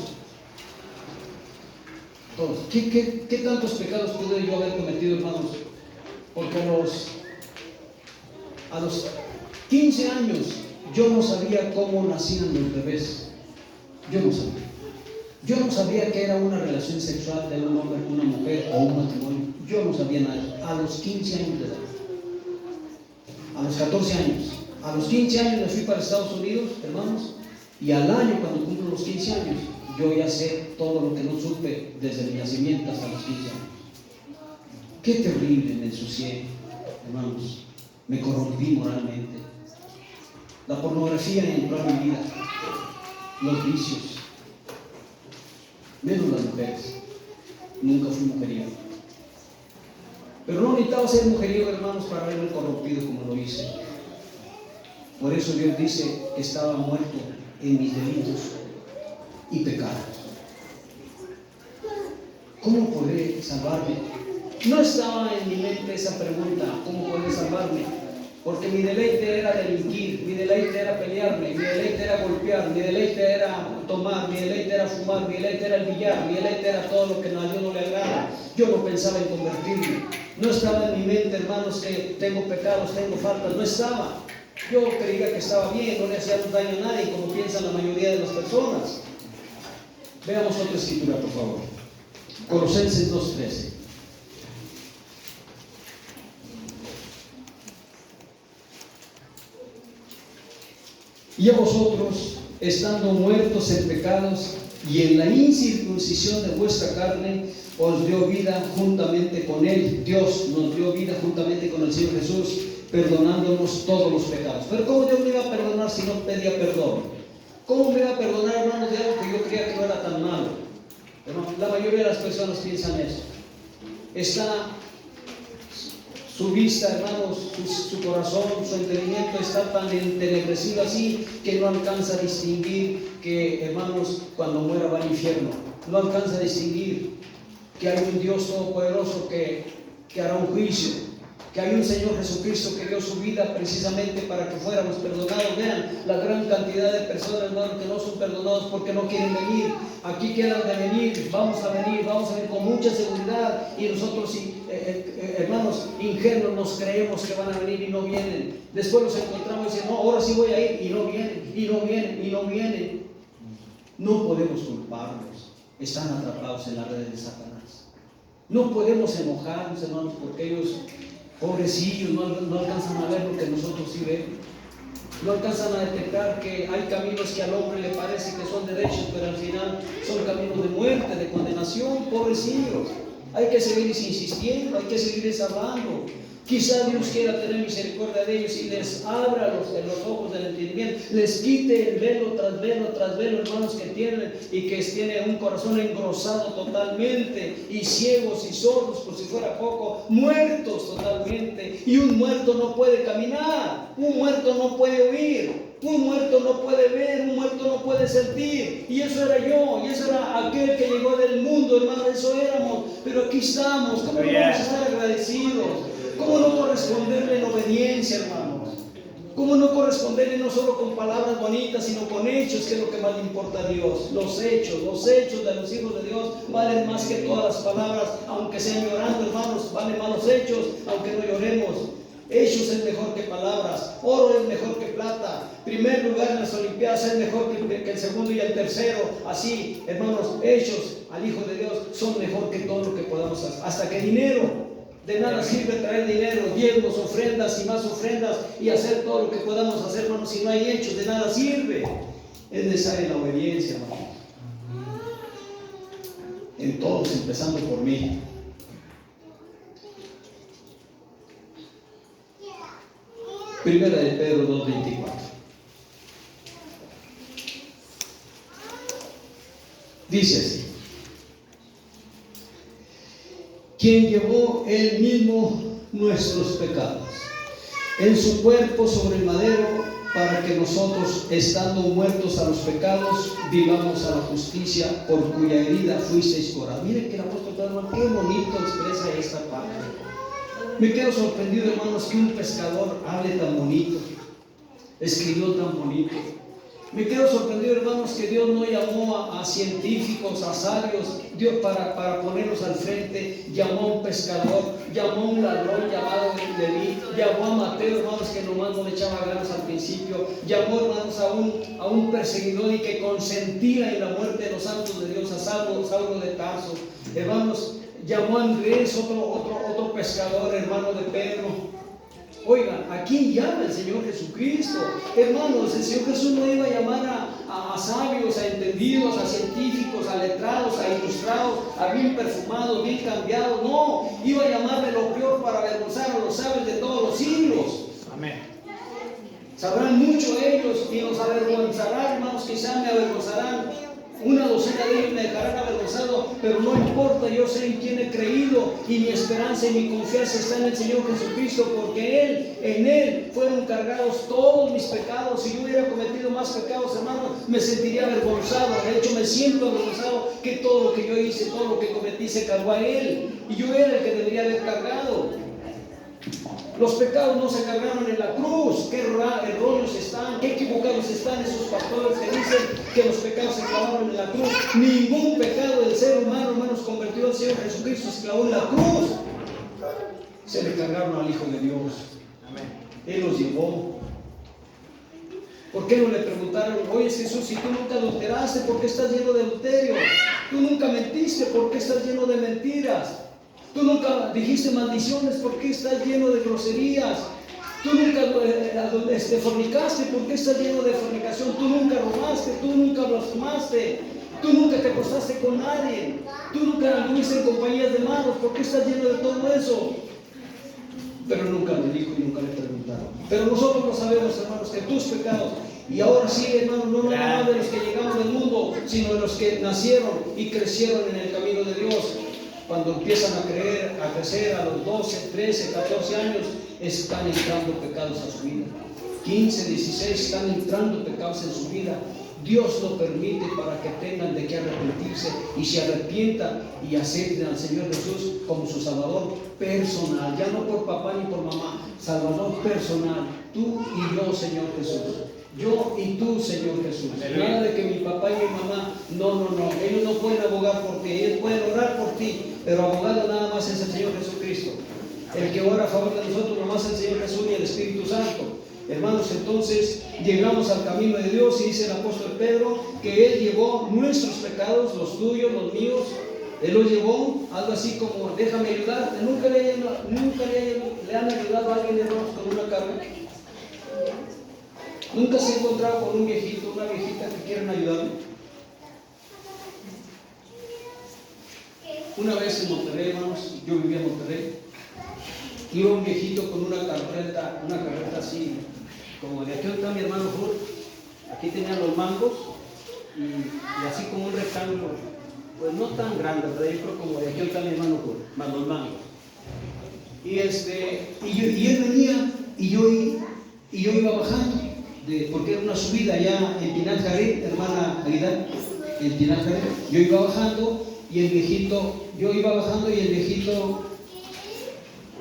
¿Qué tantos pecados pude yo haber cometido, hermanos? Porque a los 15 años yo no sabía cómo nacían los bebés. Yo no sabía que era una relación sexual de un hombre con una mujer o un matrimonio. Yo no sabía nada. A los 15 años de edad. A los 14 años. A los 15 años me fui para Estados Unidos, hermanos. Y al año, cuando cumplo los 15 años, yo ya sé todo lo que no supe desde mi nacimiento hasta los 15 años. Qué terrible, me ensucié, hermanos. Me corrompí moralmente. La pornografía entró a mi vida. Los vicios. Menos las mujeres. Nunca fui mujeriego. Pero no necesitaba ser mujeriego, hermanos, para haberme corrompido como lo hice. Por eso Dios dice que estaba muerto en mis delitos y pecados. ¿Cómo podré salvarme? No estaba en mi mente esa pregunta, ¿cómo podré salvarme? Porque mi deleite era delinquir, mi deleite era pelearme, mi deleite era golpear, mi deleite era tomar, mi deleite era fumar, mi deleite era el billar, mi deleite era todo lo que a Dios no le agrada. Yo no pensaba en convertirme. No estaba en mi mente, hermanos, que tengo pecados, tengo faltas, no estaba. Yo creía que estaba bien, no le hacíamos daño a nadie, como piensan la mayoría de las personas. Veamos otra escritura, por favor. Colosenses 2:13. Y a vosotros, estando muertos en pecados y en la incircuncisión de vuestra carne, os dio vida juntamente con Él. Dios nos dio vida juntamente con el Señor Jesús, perdonándonos todos los pecados. Pero ¿cómo Dios me iba a perdonar si no pedía perdón? ¿Cómo me iba a perdonar, hermanos, de algo que yo creía que no era tan malo? Pero la mayoría de las personas piensan eso. Está su vista, hermanos, su corazón, su entendimiento está tan entenebrecido así que no alcanza a distinguir que, hermanos, cuando muera va al infierno. No alcanza a distinguir que hay un Dios todopoderoso que hará un juicio, que hay un Señor Jesucristo que dio su vida precisamente para que fuéramos perdonados. Vean la gran cantidad de personas, hermanos, que no son perdonados porque no quieren venir. Aquí quedan de venir, vamos a venir con mucha seguridad, y nosotros, hermanos, ingenuos, nos creemos que van a venir y no vienen. Después los encontramos y dicen, no, ahora sí voy a ir, y no vienen, y no vienen, y no vienen. No podemos culparlos, están atrapados en las redes de Satanás. No podemos enojarnos, hermanos, porque ellos, pobrecillos, no alcanzan a ver lo que nosotros sí vemos. No alcanzan a detectar que hay caminos que al hombre le parece que son derechos, pero al final son caminos de muerte, de condenación. Pobrecillos, hay que seguir insistiendo, hay que seguir hablando. Quizá Dios quiera tener misericordia de ellos y les abra los ojos del entendimiento, les quite el velo tras velo tras velo, hermanos, que tienen, y que tienen un corazón engrosado totalmente, y ciegos y sordos, por si fuera poco, muertos totalmente. Y un muerto no puede caminar, un muerto no puede oír, un muerto no puede ver, un muerto no puede sentir. Y eso era yo, y eso era aquel que llegó del mundo, hermanos, eso éramos. Pero aquí estamos. ¿Cómo no vamos a estar agradecidos? ¿Cómo no corresponderle en obediencia, hermanos? ¿Cómo no corresponderle no solo con palabras bonitas, sino con hechos, que es lo que más le importa a Dios? Los hechos de los hijos de Dios valen más que todas las palabras, aunque sean llorando, hermanos, valen más los hechos, aunque no lloremos. Hechos es mejor que palabras, oro es mejor que plata, primer lugar en las Olimpiadas es mejor que el segundo y el tercero. Así, hermanos, hechos al Hijo de Dios son mejor que todo lo que podamos hacer, hasta que dinero. De nada sirve traer dinero, diezmos, ofrendas y más ofrendas y hacer todo lo que podamos hacer, hermanos, si no hay hechos, de nada sirve. Es necesaria la obediencia, hermanos. En todos, empezando por mí. Primera de Pedro 2:24. Dice así: quien llevó él mismo nuestros pecados en su cuerpo sobre el madero, para que nosotros, estando muertos a los pecados, vivamos a la justicia, por cuya herida fuisteis curados. Miren que el apóstol Pedro, qué bonito expresa esta parte. Me quedo sorprendido, hermanos, que un pescador hable tan bonito, escribió tan bonito. Me quedo sorprendido, hermanos, que Dios no llamó a científicos, a sabios, Dios para ponerlos al frente. Llamó a un pescador, llamó a un ladrón llamado Leví, llamó a Mateo, hermanos, que nomás no le echaba ganas al principio, llamó, hermanos, a un perseguidor y que consentía en la muerte de los santos de Dios, a Saulo de Tarso. Hermanos, llamó a Andrés, otro pescador, hermano de Pedro. Oigan, ¿a quién llama el Señor Jesucristo? Hermanos, el Señor Jesús no iba a llamar a sabios, a entendidos, a científicos, a letrados, a ilustrados, a bien perfumados, bien cambiados. No, iba a llamarle lo peor para avergonzar a los sabios de todos los siglos. Amén. Sabrán mucho ellos y nos avergonzarán, hermanos, quizás me avergonzarán. Una docena de ellos me dejarán avergonzado, pero no importa, yo sé en quién he creído y mi esperanza y mi confianza está en el Señor Jesucristo, porque en Él fueron cargados todos mis pecados. Si yo hubiera cometido más pecados, hermanos, me sentiría avergonzado. De hecho, me siento avergonzado que todo lo que yo hice, todo lo que cometí, se cargó a Él, y yo era el que debería haber cargado. Los pecados no se cargaron en la cruz. Qué erróneos están, qué equivocados están esos pastores que dicen que los pecados se clavaron en la cruz. Ningún pecado del ser humano, hermanos, convertido al Señor Jesucristo se clavó en la cruz. Se le cargaron al Hijo de Dios. Él los llevó. ¿Por qué no le preguntaron: oye Jesús, si tú nunca adulteraste, ¿por qué estás lleno de adulterio? Tú nunca mentiste, ¿por qué estás lleno de mentiras? Tú nunca dijiste maldiciones, ¿por qué estás lleno de groserías? Tú nunca fornicaste, ¿por qué estás lleno de fornicación? Tú nunca robaste, tú nunca blasfemaste, tú nunca te acostaste con nadie, tú nunca anduviste en compañías de malos, ¿por qué estás lleno de todo eso? Pero nunca le dijo y nunca le preguntaron. Pero nosotros lo sabemos, hermanos, que tus pecados, y ahora sí, hermanos, no nada más de los que llegamos del mundo, sino de los que nacieron y crecieron en el camino de Dios. Cuando empiezan a crecer a los 12, 13, 14 años, están entrando pecados a su vida. 15, 16, están entrando pecados en su vida. Dios lo permite para que tengan de qué arrepentirse y se arrepientan y acepten al Señor Jesús como su Salvador personal, ya no por papá ni por mamá, Salvador personal, tú y yo, Señor Jesús. Yo y tú, Señor Jesús. Nada de que mi papá y mi mamá, no, ellos no pueden abogar por ti, ellos pueden orar por ti, pero abogado nada más es el Señor Jesucristo. El que ora a favor de nosotros nomás es el Señor Jesús y el Espíritu Santo. Hermanos, entonces llegamos al camino de Dios y dice el apóstol Pedro que Él llevó nuestros pecados, los tuyos, los míos. Él los llevó, algo así como: déjame ayudarte. Nunca le han ayudado a alguien, hermanos, con una carga. Nunca se ha encontrado con un viejito, una viejita que quieran ayudarle. Una vez en Monterrey, hermanos, yo vivía en Monterrey, iba un viejito con una carreta así, como de aquí está mi hermano Jur. Aquí tenían los mangos y así como un rectángulo, pues no tan grande, ¿verdad? Yo creo como de aquí está mi hermano Jur, más los mangos. Y él venía y yo iba bajando, porque era una subida allá en Pinal Jared, hermana Aguilar, en Pinal Jared. Yo iba bajando y el viejito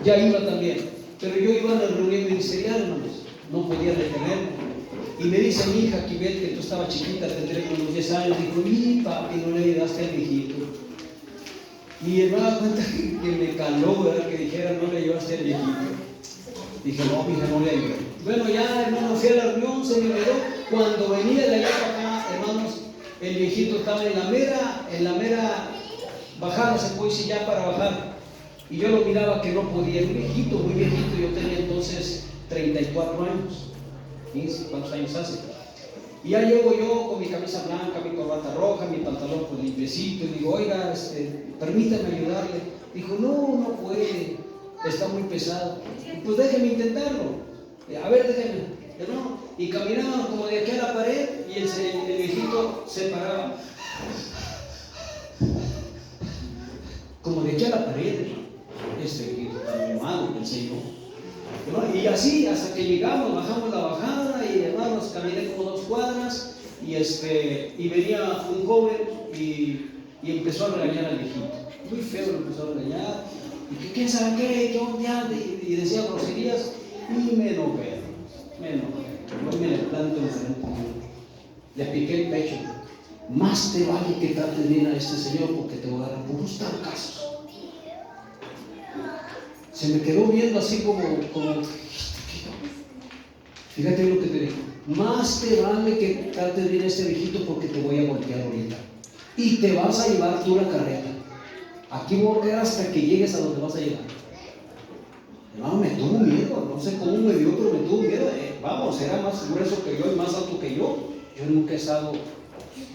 ya iba también, pero yo iba a la reunión ministerial, hermanos, no podía detenerme. Y me dice mi hija Kibet, que tú estabas chiquita, tendré como unos 10 años, dijo: papi, no le ayudaste al viejito. Mi hermana cuenta que me caló, ¿verdad? Que dijera: no le ayudaste al viejito. Dije, no, mija, no le ayudé. Bueno, ya, hermano, fui a la reunión, se me olvidó. Cuando venía de allá para acá, hermanos, el viejito estaba en la mera bajada, se puede decir, ya para bajar. Y yo lo miraba que no podía, un viejito, muy viejito. Yo tenía entonces 34 años. ¿15? ¿Cuántos años hace? Y ya llego yo con mi camisa blanca, mi corbata roja, mi pantalón pues limpiecito, y digo, oiga, permítame ayudarle. Dijo, no puede, está muy pesado. Y pues déjeme intentarlo. A ver, déjeme. No. Y caminaban como de aquí a la pared, y el viejito se paraba. Como de aquí a la pared, viejito tan animado, el Señor. Y así hasta que llegamos, bajamos la bajada y hermanos, caminé como 2 cuadras y venía un joven y empezó a regañar al viejito. Muy feo, lo empezó a regañar. Y que quién sabe qué, dónde anda, y decía groserías y me enojé. Yo me le planto enfrente, le piqué el pecho. Más te vale que trates bien a este señor porque te voy a dar puros casos. Se me quedó viendo así como fíjate lo que te digo, más te vale que trates bien a este viejito porque te voy a golpear ahorita y te vas a llevar tú la carreta. Aquí voy a quedar hasta que llegues a donde vas a llegar. Hermano, me tuvo miedo, no sé cómo me dio, pero me tuvo miedo. Vamos, era más grueso que yo y más alto que yo. Yo nunca he estado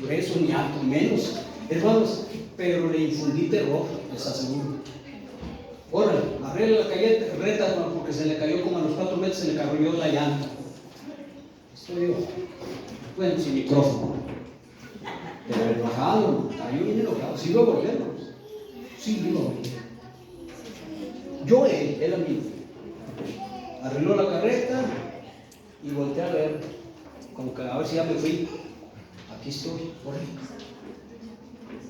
grueso ni alto, menos, hermanos, pero le infundí terror, les aseguro. Órale, arregla la carreta porque se le cayó como a los 4 metros, se le cayó la llanta. Estoy yo, bueno, sin micrófono, pero enojado, yo vine enojado, sí lo volví, sí lo volví. Yo, él a mí, arregló la carreta y volteé a ver, como que a ver si ya me fui, aquí estoy, por ahí.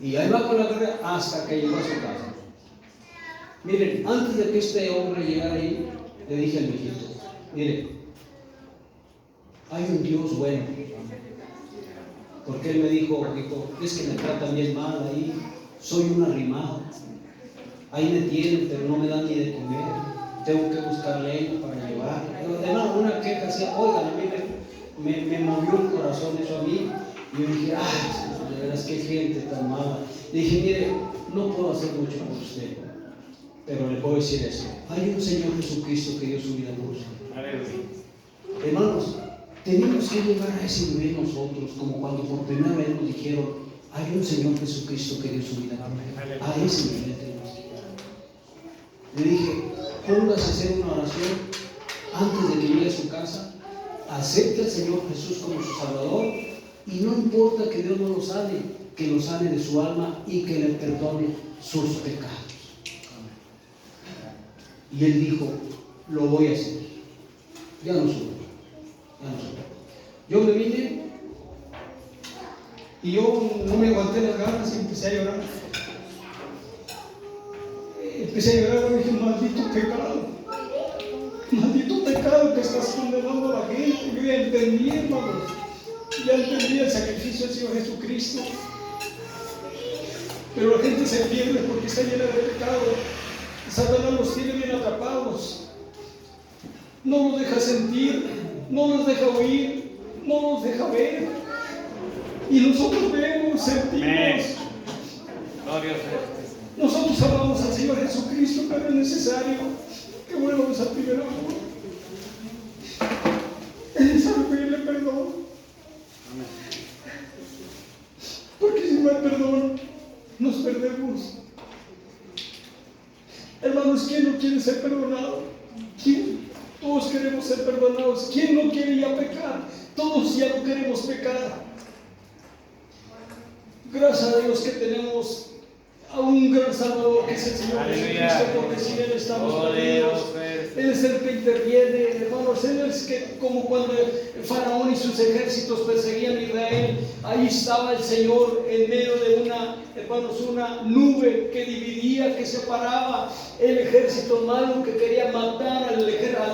Y ahí va con la carreta hasta que llegó a su casa. Miren, antes de que este hombre llegara ahí, le dije al viejito, mire, hay un Dios bueno. Porque él me dijo, es que me tratan bien mal ahí, soy un arrimado. Ahí me tienen, pero no me dan ni de comer. Tengo que buscar leña para llevar. Además, una queja decía, oigan, a mí me movió el corazón eso a mí. Y yo dije, ay, de veras, qué gente tan mala. Le dije, mire, no puedo hacer mucho por usted, pero le puedo decir eso. Hay un Señor Jesucristo que dio su vida por usted. Hermanos, tenemos que llegar a ese nivel nosotros, como cuando por primera vez nos dijeron, hay un Señor Jesucristo que dio su vida por usted. A ese nivel tenemos que llegar. Le dije, póngase a hacer una oración antes de que llegue a su casa, acepte al Señor Jesús como su Salvador, y no importa que Dios no lo sane, que lo sane de su alma y que le perdone sus pecados. Y él dijo, lo voy a hacer. Ya no supe. Yo me vine y yo no me aguanté las ganas y empecé a llorar. Empecé a llorar y dije, maldito pecado que estás condenando a la gente. Yo ya entendí, hermanos, ya entendí el sacrificio del Señor Jesucristo. Pero la gente se pierde porque está llena de pecado. Satanás los tiene bien atrapados, no los deja sentir, no los deja oír, no los deja ver, y nosotros vemos, sentimos. Nosotros amamos al Señor Jesucristo, pero es necesario que volvamos al primer amor. Es necesario pedirle perdón, porque si no hay perdón nos perdemos. Hermanos, ¿quién no quiere ser perdonado? ¿Quién? Todos queremos ser perdonados. ¿Quién no quiere ya pecar? Todos ya no queremos pecar. Gracias a Dios que tenemos a un gran Salvador que es el Señor Jesucristo, porque sin Él estamos perdidos. Él es el que interviene, hermanos. Él es que, como cuando Faraón y sus ejércitos perseguían a Israel, ahí estaba el Señor en medio de una nube que dividía, que separaba el ejército malo que quería matar al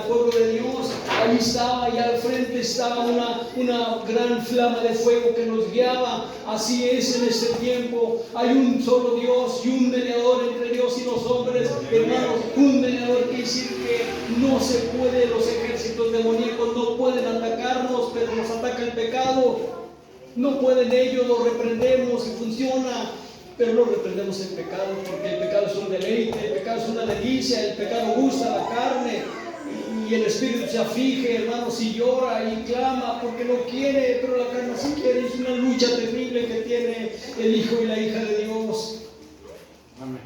pueblo de Dios. Ahí estaba, y al frente estaba una gran flama de fuego que nos guiaba. Así es en este tiempo. Hay un solo Dios. Dios y un mediador entre Dios y los hombres. Hermanos, un mediador quiere decir que no se puede, los ejércitos demoníacos no pueden atacarnos, pero nos ataca el pecado. No pueden ellos, lo reprendemos y funciona, pero no reprendemos el pecado, porque el pecado es un deleite, el pecado es una delicia, el pecado gusta la carne. Y el espíritu se aflige, hermanos, y llora y clama porque no quiere, pero la carne sí quiere. Es una lucha terrible que tiene el hijo y la hija de Dios. Amén.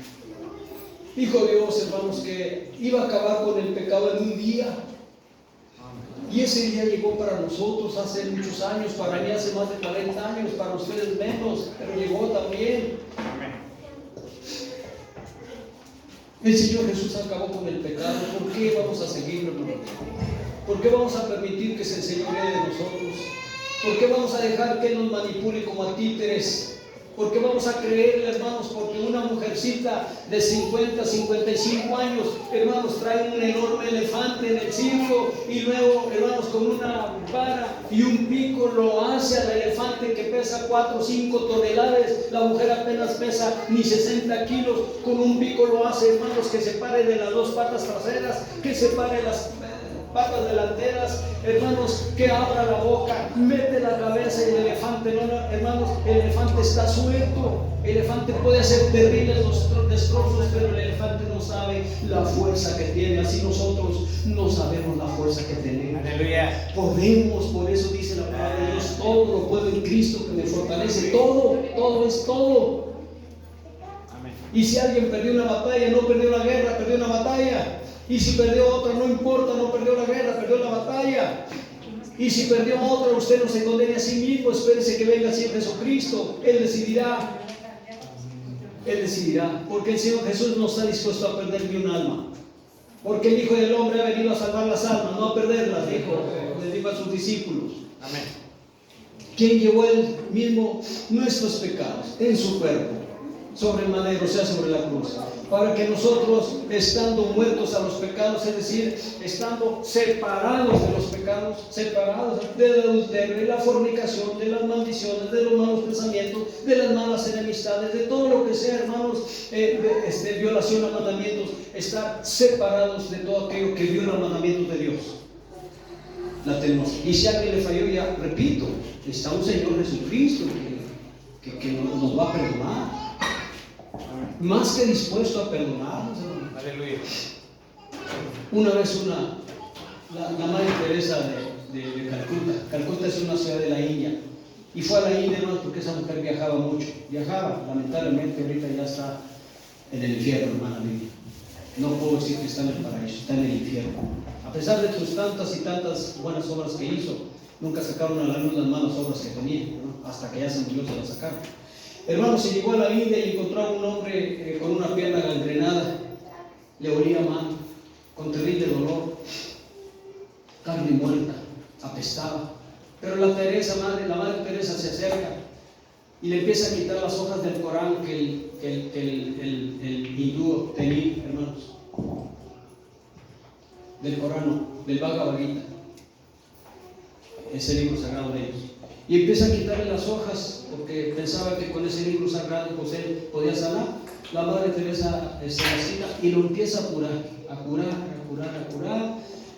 Dijo Dios, hermanos, que iba a acabar con el pecado en un día. Y ese día llegó para nosotros hace muchos años, para mí hace más de 40 años, para ustedes menos, pero llegó también. Amén. El Señor Jesús acabó con el pecado. ¿Por qué vamos a seguirlo? ¿Por qué vamos a permitir que se enseñoree de nosotros? ¿Por qué vamos a dejar que Él nos manipule como a títeres? ¿Por qué vamos a creerle, hermanos? Porque una mujercita de 50, 55 años, hermanos, trae un enorme elefante en el circo y luego, hermanos, con una vara y un pico lo hace al elefante que pesa 4 o 5 toneladas. La mujer apenas pesa ni 60 kilos. Con un pico lo hace, hermanos, que se pare de las dos patas traseras, que se pare las patas delanteras, hermanos, que abra la boca, mete la cabeza y el elefante, no, hermanos, el elefante está suelto. El elefante puede hacer terribles destrozos, pero el elefante no sabe la fuerza que tiene. Así nosotros no sabemos la fuerza que tenemos. Aleluya. Podemos, por eso dice la palabra de Dios, todo lo puedo en Cristo que me fortalece. Todo es todo. Amén. Y si alguien perdió una batalla, no perdió la guerra, perdió una batalla. Y si perdió otra, no importa, no perdió la guerra, perdió la batalla. Y si perdió otra, usted no se condene a sí mismo, espérese que venga siempre Jesucristo. Él decidirá. Él decidirá. Porque el Señor Jesús no está dispuesto a perder ni un alma. Porque el Hijo del Hombre ha venido a salvar las almas, no a perderlas, le dijo a sus discípulos. Amén. Quien llevó Él mismo nuestros pecados en su cuerpo sobre el madero, o sea, sobre la cruz, para que nosotros, estando muertos a los pecados, es decir, estando separados de los pecados, separados del adulterio, de la fornicación, de las maldiciones, de los malos pensamientos, de las malas enemistades, de todo lo que sea, hermanos, violación a mandamientos, estar separados de todo aquello que viola mandamientos de Dios. La tenemos. Y si a alguien le falló, ya repito, está un Señor Jesucristo que nos va a perdonar. Más que dispuesto a perdonarnos, hermano. Aleluya. Una vez la Madre Teresa de Calcuta. Calcuta es una ciudad de la India. Y fue a la India, hermano, porque esa mujer viajaba mucho. Viajaba, lamentablemente ahorita ya está en el infierno, hermana Lidia. No puedo decir que está en el paraíso, está en el infierno. A pesar de sus tantas y tantas buenas obras que hizo, nunca sacaron a la luz las malas obras que tenía, ¿no? Hasta que ya se murió se las sacaron. Hermano, se llegó a la India y encontró a un hombre con una pierna gangrenada, le olía mal, con terrible dolor, carne muerta, apestaba. Pero la Madre Teresa se acerca y le empieza a quitar las hojas del Corán que el hindú tenía, hermanos. Del Corán, del Bhagavad Gita, ese libro sagrado de ellos. Y empieza a quitarle las hojas porque pensaba que con ese libro sagrado pues él podía sanar. La Madre Teresa se vacila y lo empieza a curar.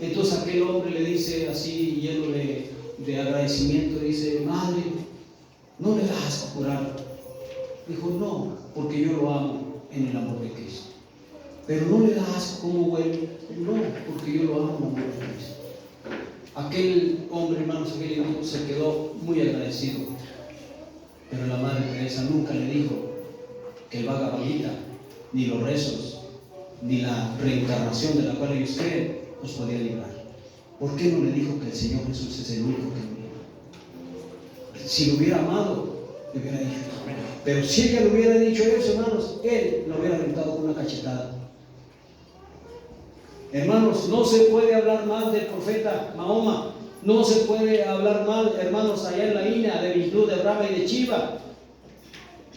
Entonces aquel hombre le dice así, lleno de agradecimiento, dice: Madre, no le das asco curarlo. Dijo: no, porque yo lo amo en el amor de Cristo. Pero no le das asco como huele. No, porque yo lo amo en el amor de Cristo. Aquel hombre, hermanos, aquel hindú se quedó muy agradecido. Pero la Madre Teresa nunca le dijo que el Bhagavad Gita, ni los rezos, ni la reencarnación de la cual ellos creen, nos podía librar. ¿Por qué no le dijo que el Señor Jesús es el único que lo libra? Si lo hubiera amado, le hubiera dicho. Pero si ella le hubiera dicho eso, hermanos, él lo hubiera aventado con una cachetada. Hermanos, no se puede hablar mal del profeta Mahoma. No se puede hablar mal, hermanos, allá en la India, de Vishnu, de Brahma y de Shiva.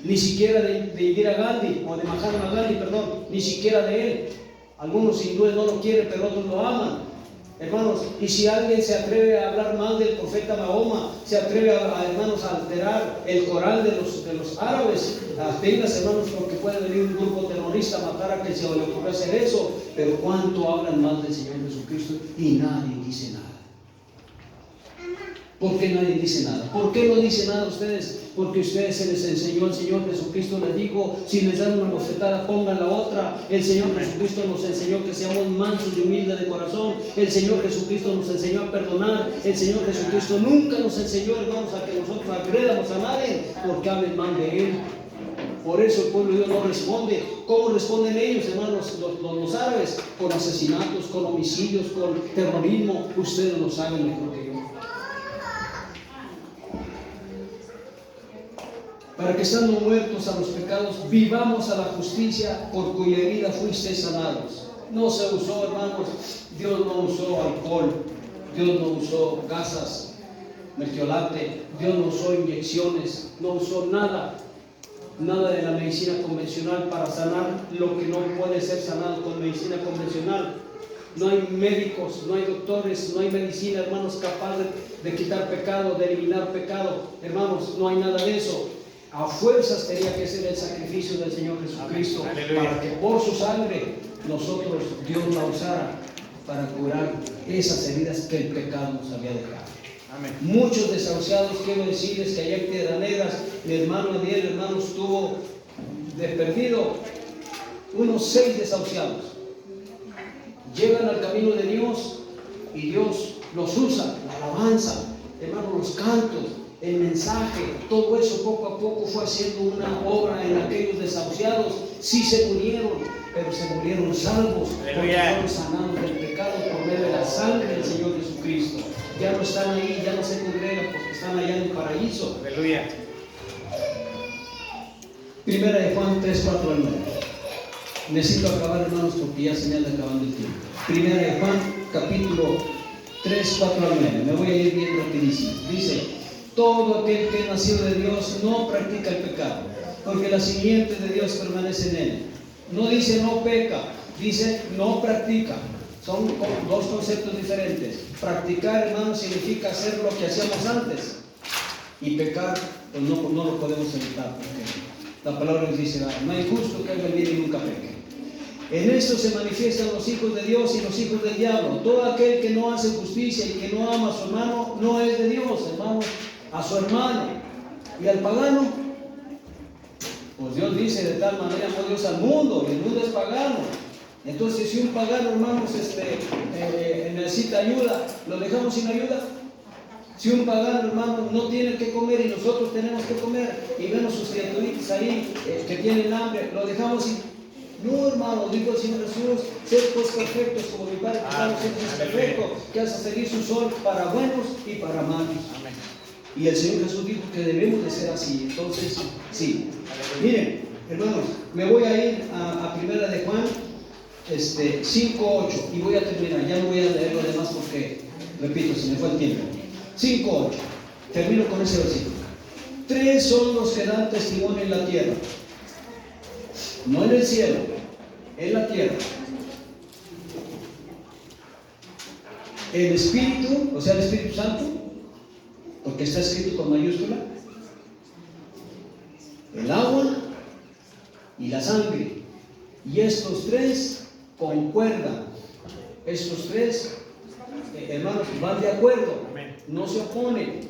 Ni siquiera de Indira Gandhi, o de Mahatma Gandhi, perdón, ni siquiera de él. Algunos hindúes no lo quieren, pero otros lo aman. Hermanos, y si alguien se atreve a hablar mal del profeta Mahoma, se atreve hermanos, a alterar el Corán de los árabes, atengas, hermanos, porque puede venir un grupo terrorista a matar a quien se le ocurre hacer eso. Pero cuánto hablan mal del Señor Jesucristo y nadie dice nada. ¿Por qué nadie dice nada? ¿Por qué no dice nada ustedes? Porque ustedes se les enseñó al Señor Jesucristo, les dijo, si les dan una bofetada, pongan la otra. El Señor Jesucristo nos enseñó que seamos mansos y humildes de corazón. El Señor Jesucristo nos enseñó a perdonar. El Señor Jesucristo nunca nos enseñó, hermanos, a que nosotros agredamos a nadie porque hablen mal de Él. Por eso el pueblo de Dios no responde. ¿Cómo responden ellos, hermanos, los árabes? Con asesinatos, con homicidios, con terrorismo. Ustedes lo saben mejor que yo. Para que estando muertos a los pecados, vivamos a la justicia, por cuya herida fuisteis sanados. No se usó, hermanos, Dios no usó alcohol, Dios no usó gasas, mertiolate, Dios no usó inyecciones, no usó nada de la medicina convencional para sanar lo que no puede ser sanado con medicina convencional. No hay médicos, no hay doctores, no hay medicina, hermanos, capaz de quitar pecado, de eliminar pecado. Hermanos, no hay nada de eso. A fuerzas tenía que ser el sacrificio del Señor Jesucristo, para que por su sangre nosotros, Dios la usara para curar esas heridas que el pecado nos había dejado. Amén. Muchos desahuciados, quiero decirles que allá en Piedras Negras, mi hermano Adiel, hermanos, tuvo de perdido unos 6 desahuciados. Llegan al camino de Dios y Dios los usa, la alabanza, hermanos, los cantos, el mensaje, todo eso poco a poco fue haciendo una obra en aquellos desahuciados. Sí se murieron, pero se murieron salvos, porque fueron sanados del pecado por medio de la sangre del Señor Jesucristo. Ya no están ahí, ya no se congregan porque están allá en el paraíso. Aleluya. Primera de Juan 3, 4 al 9. Necesito acabar, hermanos, porque ya se me anda acabando el tiempo. Primera de Juan, capítulo 3, 4 al 9. Me voy a ir bien rapidísimo. Dice: todo aquel que es nacido de Dios no practica el pecado, porque la simiente de Dios permanece en él. No dice no peca, dice no practica. Son dos conceptos diferentes. Practicar, hermanos, significa hacer lo que hacíamos antes. Y pecar, pues no lo podemos evitar, porque la palabra nos dice: no hay justo que haga el bien y nunca peque. En esto se manifiestan los hijos de Dios y los hijos del diablo. Todo aquel que no hace justicia y que no ama a su hermano no es de Dios, hermanos. A su hermano y al pagano, pues Dios dice: de tal manera amó Dios al mundo, y el mundo es pagano. Entonces, si un pagano, hermanos, necesita ayuda, ¿lo dejamos sin ayuda? Si un pagano, hermano, no tiene que comer y nosotros tenemos que comer, y vemos sus criaturitas ahí que tienen hambre, ¿lo dejamos sin? No, hermano, dijo el Señor Jesús: sed pues perfectos como mi Padre que está en los cielos es perfecto, que hace salir su sol para buenos y para malos. Amén. Y el Señor Jesús dijo que debemos de ser así. Entonces, sí. Miren, hermanos, me voy a ir a Primera de Juan 5:8 y voy a terminar. Ya no voy a leer lo demás porque, repito, se me fue el tiempo. 5:8. Termino con ese versículo. 3 son los que dan testimonio en la tierra. No en el cielo, en la tierra. El Espíritu, o sea, el Espíritu Santo, porque está escrito con mayúscula, el agua y la sangre. Y estos 3 concuerdan. Estos 3, hermanos, van de acuerdo, no se oponen.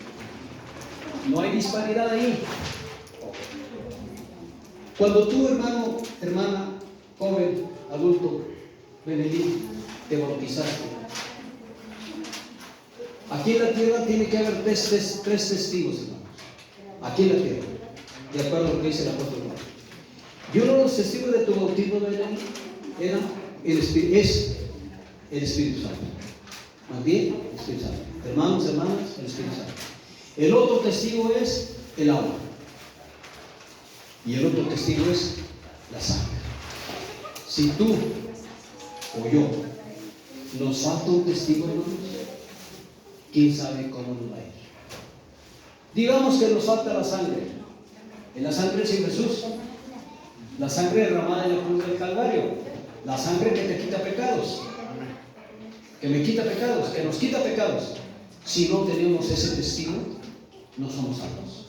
No hay disparidad ahí. Cuando tú, hermano, hermana, joven, adulto, benedicto, te bautizaste, aquí en la tierra tiene que haber 3 testigos, hermanos. Aquí en la tierra, de acuerdo a lo que dice el apóstol Juan. Y uno de los testigos de tu bautismo era es el Espíritu Santo. Más bien, el Espíritu Santo. Hermanos, hermanas, el Espíritu Santo. El otro testigo es el agua. Y el otro testigo es la sangre. Si tú o yo nos falta un testigo, hermanos, quién sabe cómo nos va a ir. Digamos que nos falta la sangre. En la sangre de Jesús, la sangre derramada en la cruz del Calvario, la sangre que te quita pecados. que me quita pecados, que nos quita pecados. Si no tenemos ese testigo, no somos salvos.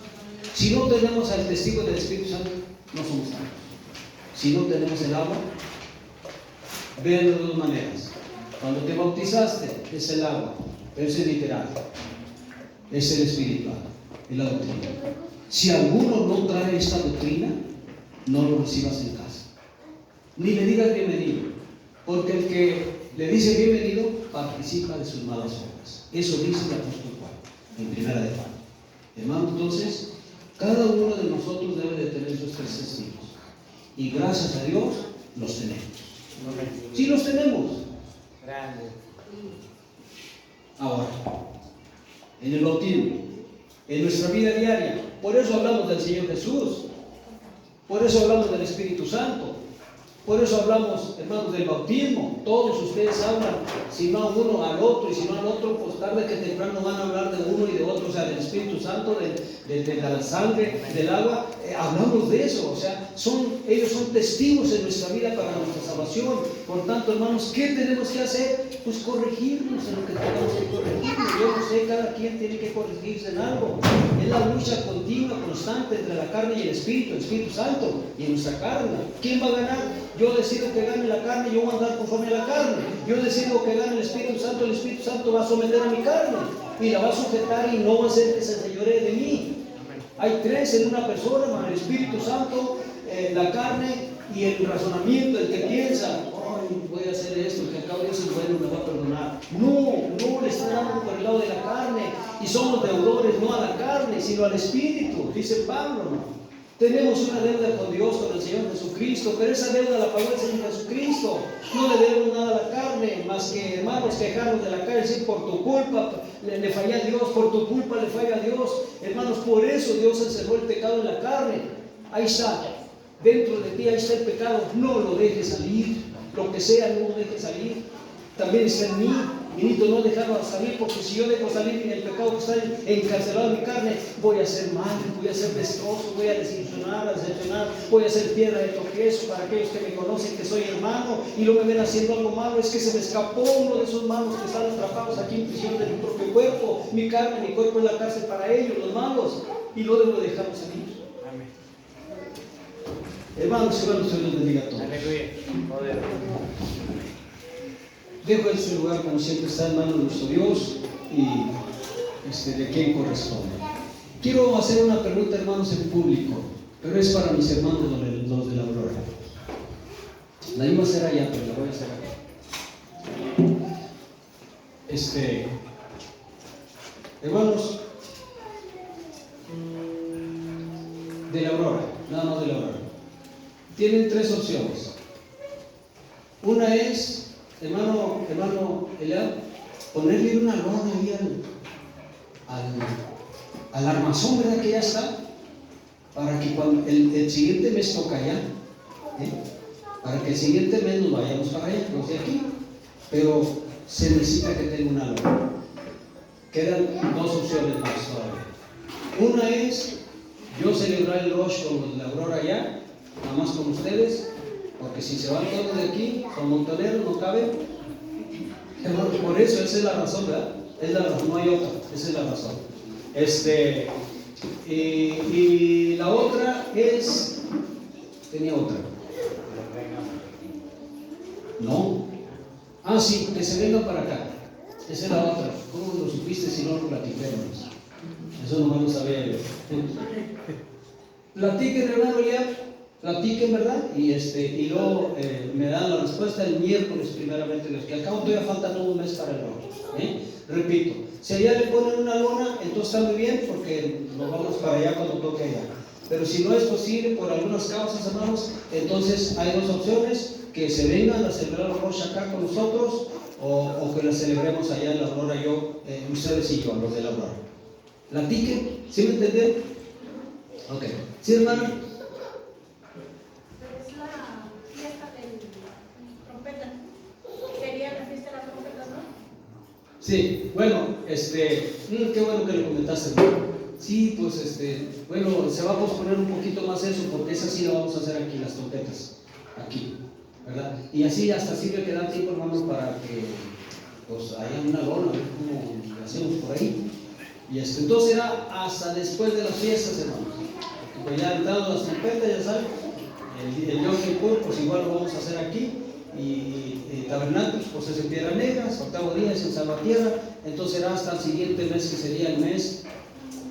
Si no tenemos al testigo del Espíritu Santo, no somos salvos. Si no tenemos el agua, vean de dos maneras. Cuando te bautizaste, es el agua, pero es el literal, es el espiritual, es la doctrina. Si alguno no trae esta doctrina, no lo recibas en casa, ni le digas bienvenido, porque el que le dice bienvenido participa de sus malas obras. Eso dice el apóstol Juan en primera de Juan. Hermano, entonces cada uno de nosotros debe de tener esos tres testigos, y gracias a Dios los tenemos. Sí los tenemos. Grande. Ahora, en el bautismo, en nuestra vida diaria, por eso hablamos del Señor Jesús, por eso hablamos del Espíritu Santo, por eso hablamos, hermanos, del bautismo. Todos ustedes hablan, si no a uno, al otro, y si no al otro, pues tarde que temprano van a hablar de uno y de otro, o sea, del Espíritu Santo, de la sangre, del agua. Hablamos de eso, o sea, ellos son testigos en nuestra vida para nuestra salvación. Por tanto, hermanos, ¿qué tenemos que hacer? Pues corregirnos en lo que tenemos que corregirnos. Yo no sé, cada quien tiene que corregirse en algo. Es la lucha continua, constante entre la carne y el Espíritu Santo, y en nuestra carne. ¿Quién va a ganar? Yo decido que gane la carne, yo voy a andar conforme a la carne. Yo decido que gane el Espíritu Santo va a someter a mi carne y la va a sujetar y no va a hacer que se enseñoree de mí. Hay tres en una persona, hermano: el Espíritu Santo, la carne y el razonamiento, el que piensa, ay, voy a hacer esto, el que acabo de decir, bueno, me va a perdonar. No, le está dando por el lado de la carne, y somos deudores no a la carne, sino al Espíritu, dice Pablo, ¿no? Tenemos una deuda con Dios, con el Señor Jesucristo, pero esa deuda la pagó el Señor Jesucristo. No le debemos nada a la carne, más que, hermanos, quejarnos de la carne, decir, por tu culpa le fallé a Dios, por tu culpa le falla a Dios. Hermanos, por eso Dios encerró el pecado en la carne. Ahí está, dentro de ti, ahí está el pecado. No lo dejes salir, lo que sea, no lo dejes salir. También está en mí. Ministro, no dejarlo salir, porque si yo dejo salir el pecado que está encarcelado en mi carne, voy a ser mal, voy a ser destrozo, voy a desilusionar, voy a ser piedra de tropiezo para aquellos que me conocen que soy hermano y luego me ven haciendo algo malo. Es que se me escapó uno de esos malos que están atrapados aquí en prisión de mi propio cuerpo. Mi carne, mi cuerpo es la cárcel para ellos, los malos, y no debo dejarlos salir. Amén. Hermanos, Dios los bendiga a todos. Aleluya. Poder. Dejo este lugar como siempre está en manos de nuestro Dios y de quien corresponde. Quiero hacer una pregunta, hermanos, en público, pero es para mis hermanos los de la Aurora. La iba a hacer allá, pero la voy a hacer acá. Hermanos, de la Aurora, nada más de la Aurora, tienen tres opciones. Una es, hermano Eliab, ponerle una lona ahí al armazón, ¿verdad? Que ya está, para que cuando el siguiente mes toca allá, para que el siguiente mes nos vayamos para allá, no de aquí, pero se necesita que tenga una lona. Quedan dos opciones más todavía. Una es yo celebrar el Rosh con los de la Aurora allá, nada más con ustedes, porque si se van todos de aquí, son montoneros, no caben. Hermanos, por eso, esa es la razón, ¿verdad? Es la razón, no hay otra, esa es la razón. Y la otra es, tenía otra. No. Ah, sí, que se vengan para acá. Esa es la otra. ¿Cómo lo supiste si no lo platiqué, hermanos? Eso nomás lo sabía yo. Platiquen, hermano, ya. Platiquen, ¿verdad? Y luego me dan la respuesta el miércoles, primeramente, que al cabo todavía falta todo un mes para el rojo. Repito, si allá le ponen una lona, entonces está muy bien, porque nos vamos para allá cuando toque allá. Pero si no es posible por algunas causas, hermanos, entonces hay dos opciones: que se vengan a celebrar el Rosh acá con nosotros, o que la celebremos allá en la Aurora, ustedes y yo, los de la Aurora. Platiquen, ¿sí me entienden? Ok. ¿Sí, hermano? Sí, bueno, qué bueno que lo comentaste. Sí, pues bueno, se va a posponer un poquito más eso, porque esa sí la vamos a hacer aquí, las trompetas, aquí, ¿verdad? Y así hasta sirve que da tiempo, hermanos, para que pues hay una lona, a ver cómo lo hacemos por ahí. Y entonces era hasta después de las fiestas, hermanos. Pues ya entrado las trompetas, ya saben, el Yom Kippur, pues igual lo vamos a hacer aquí. Y tabernáculos, pues es en Piedra Negra, octavo día es en Salvatierra. Entonces será hasta el siguiente mes, que sería el mes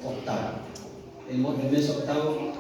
octavo. El mes octavo.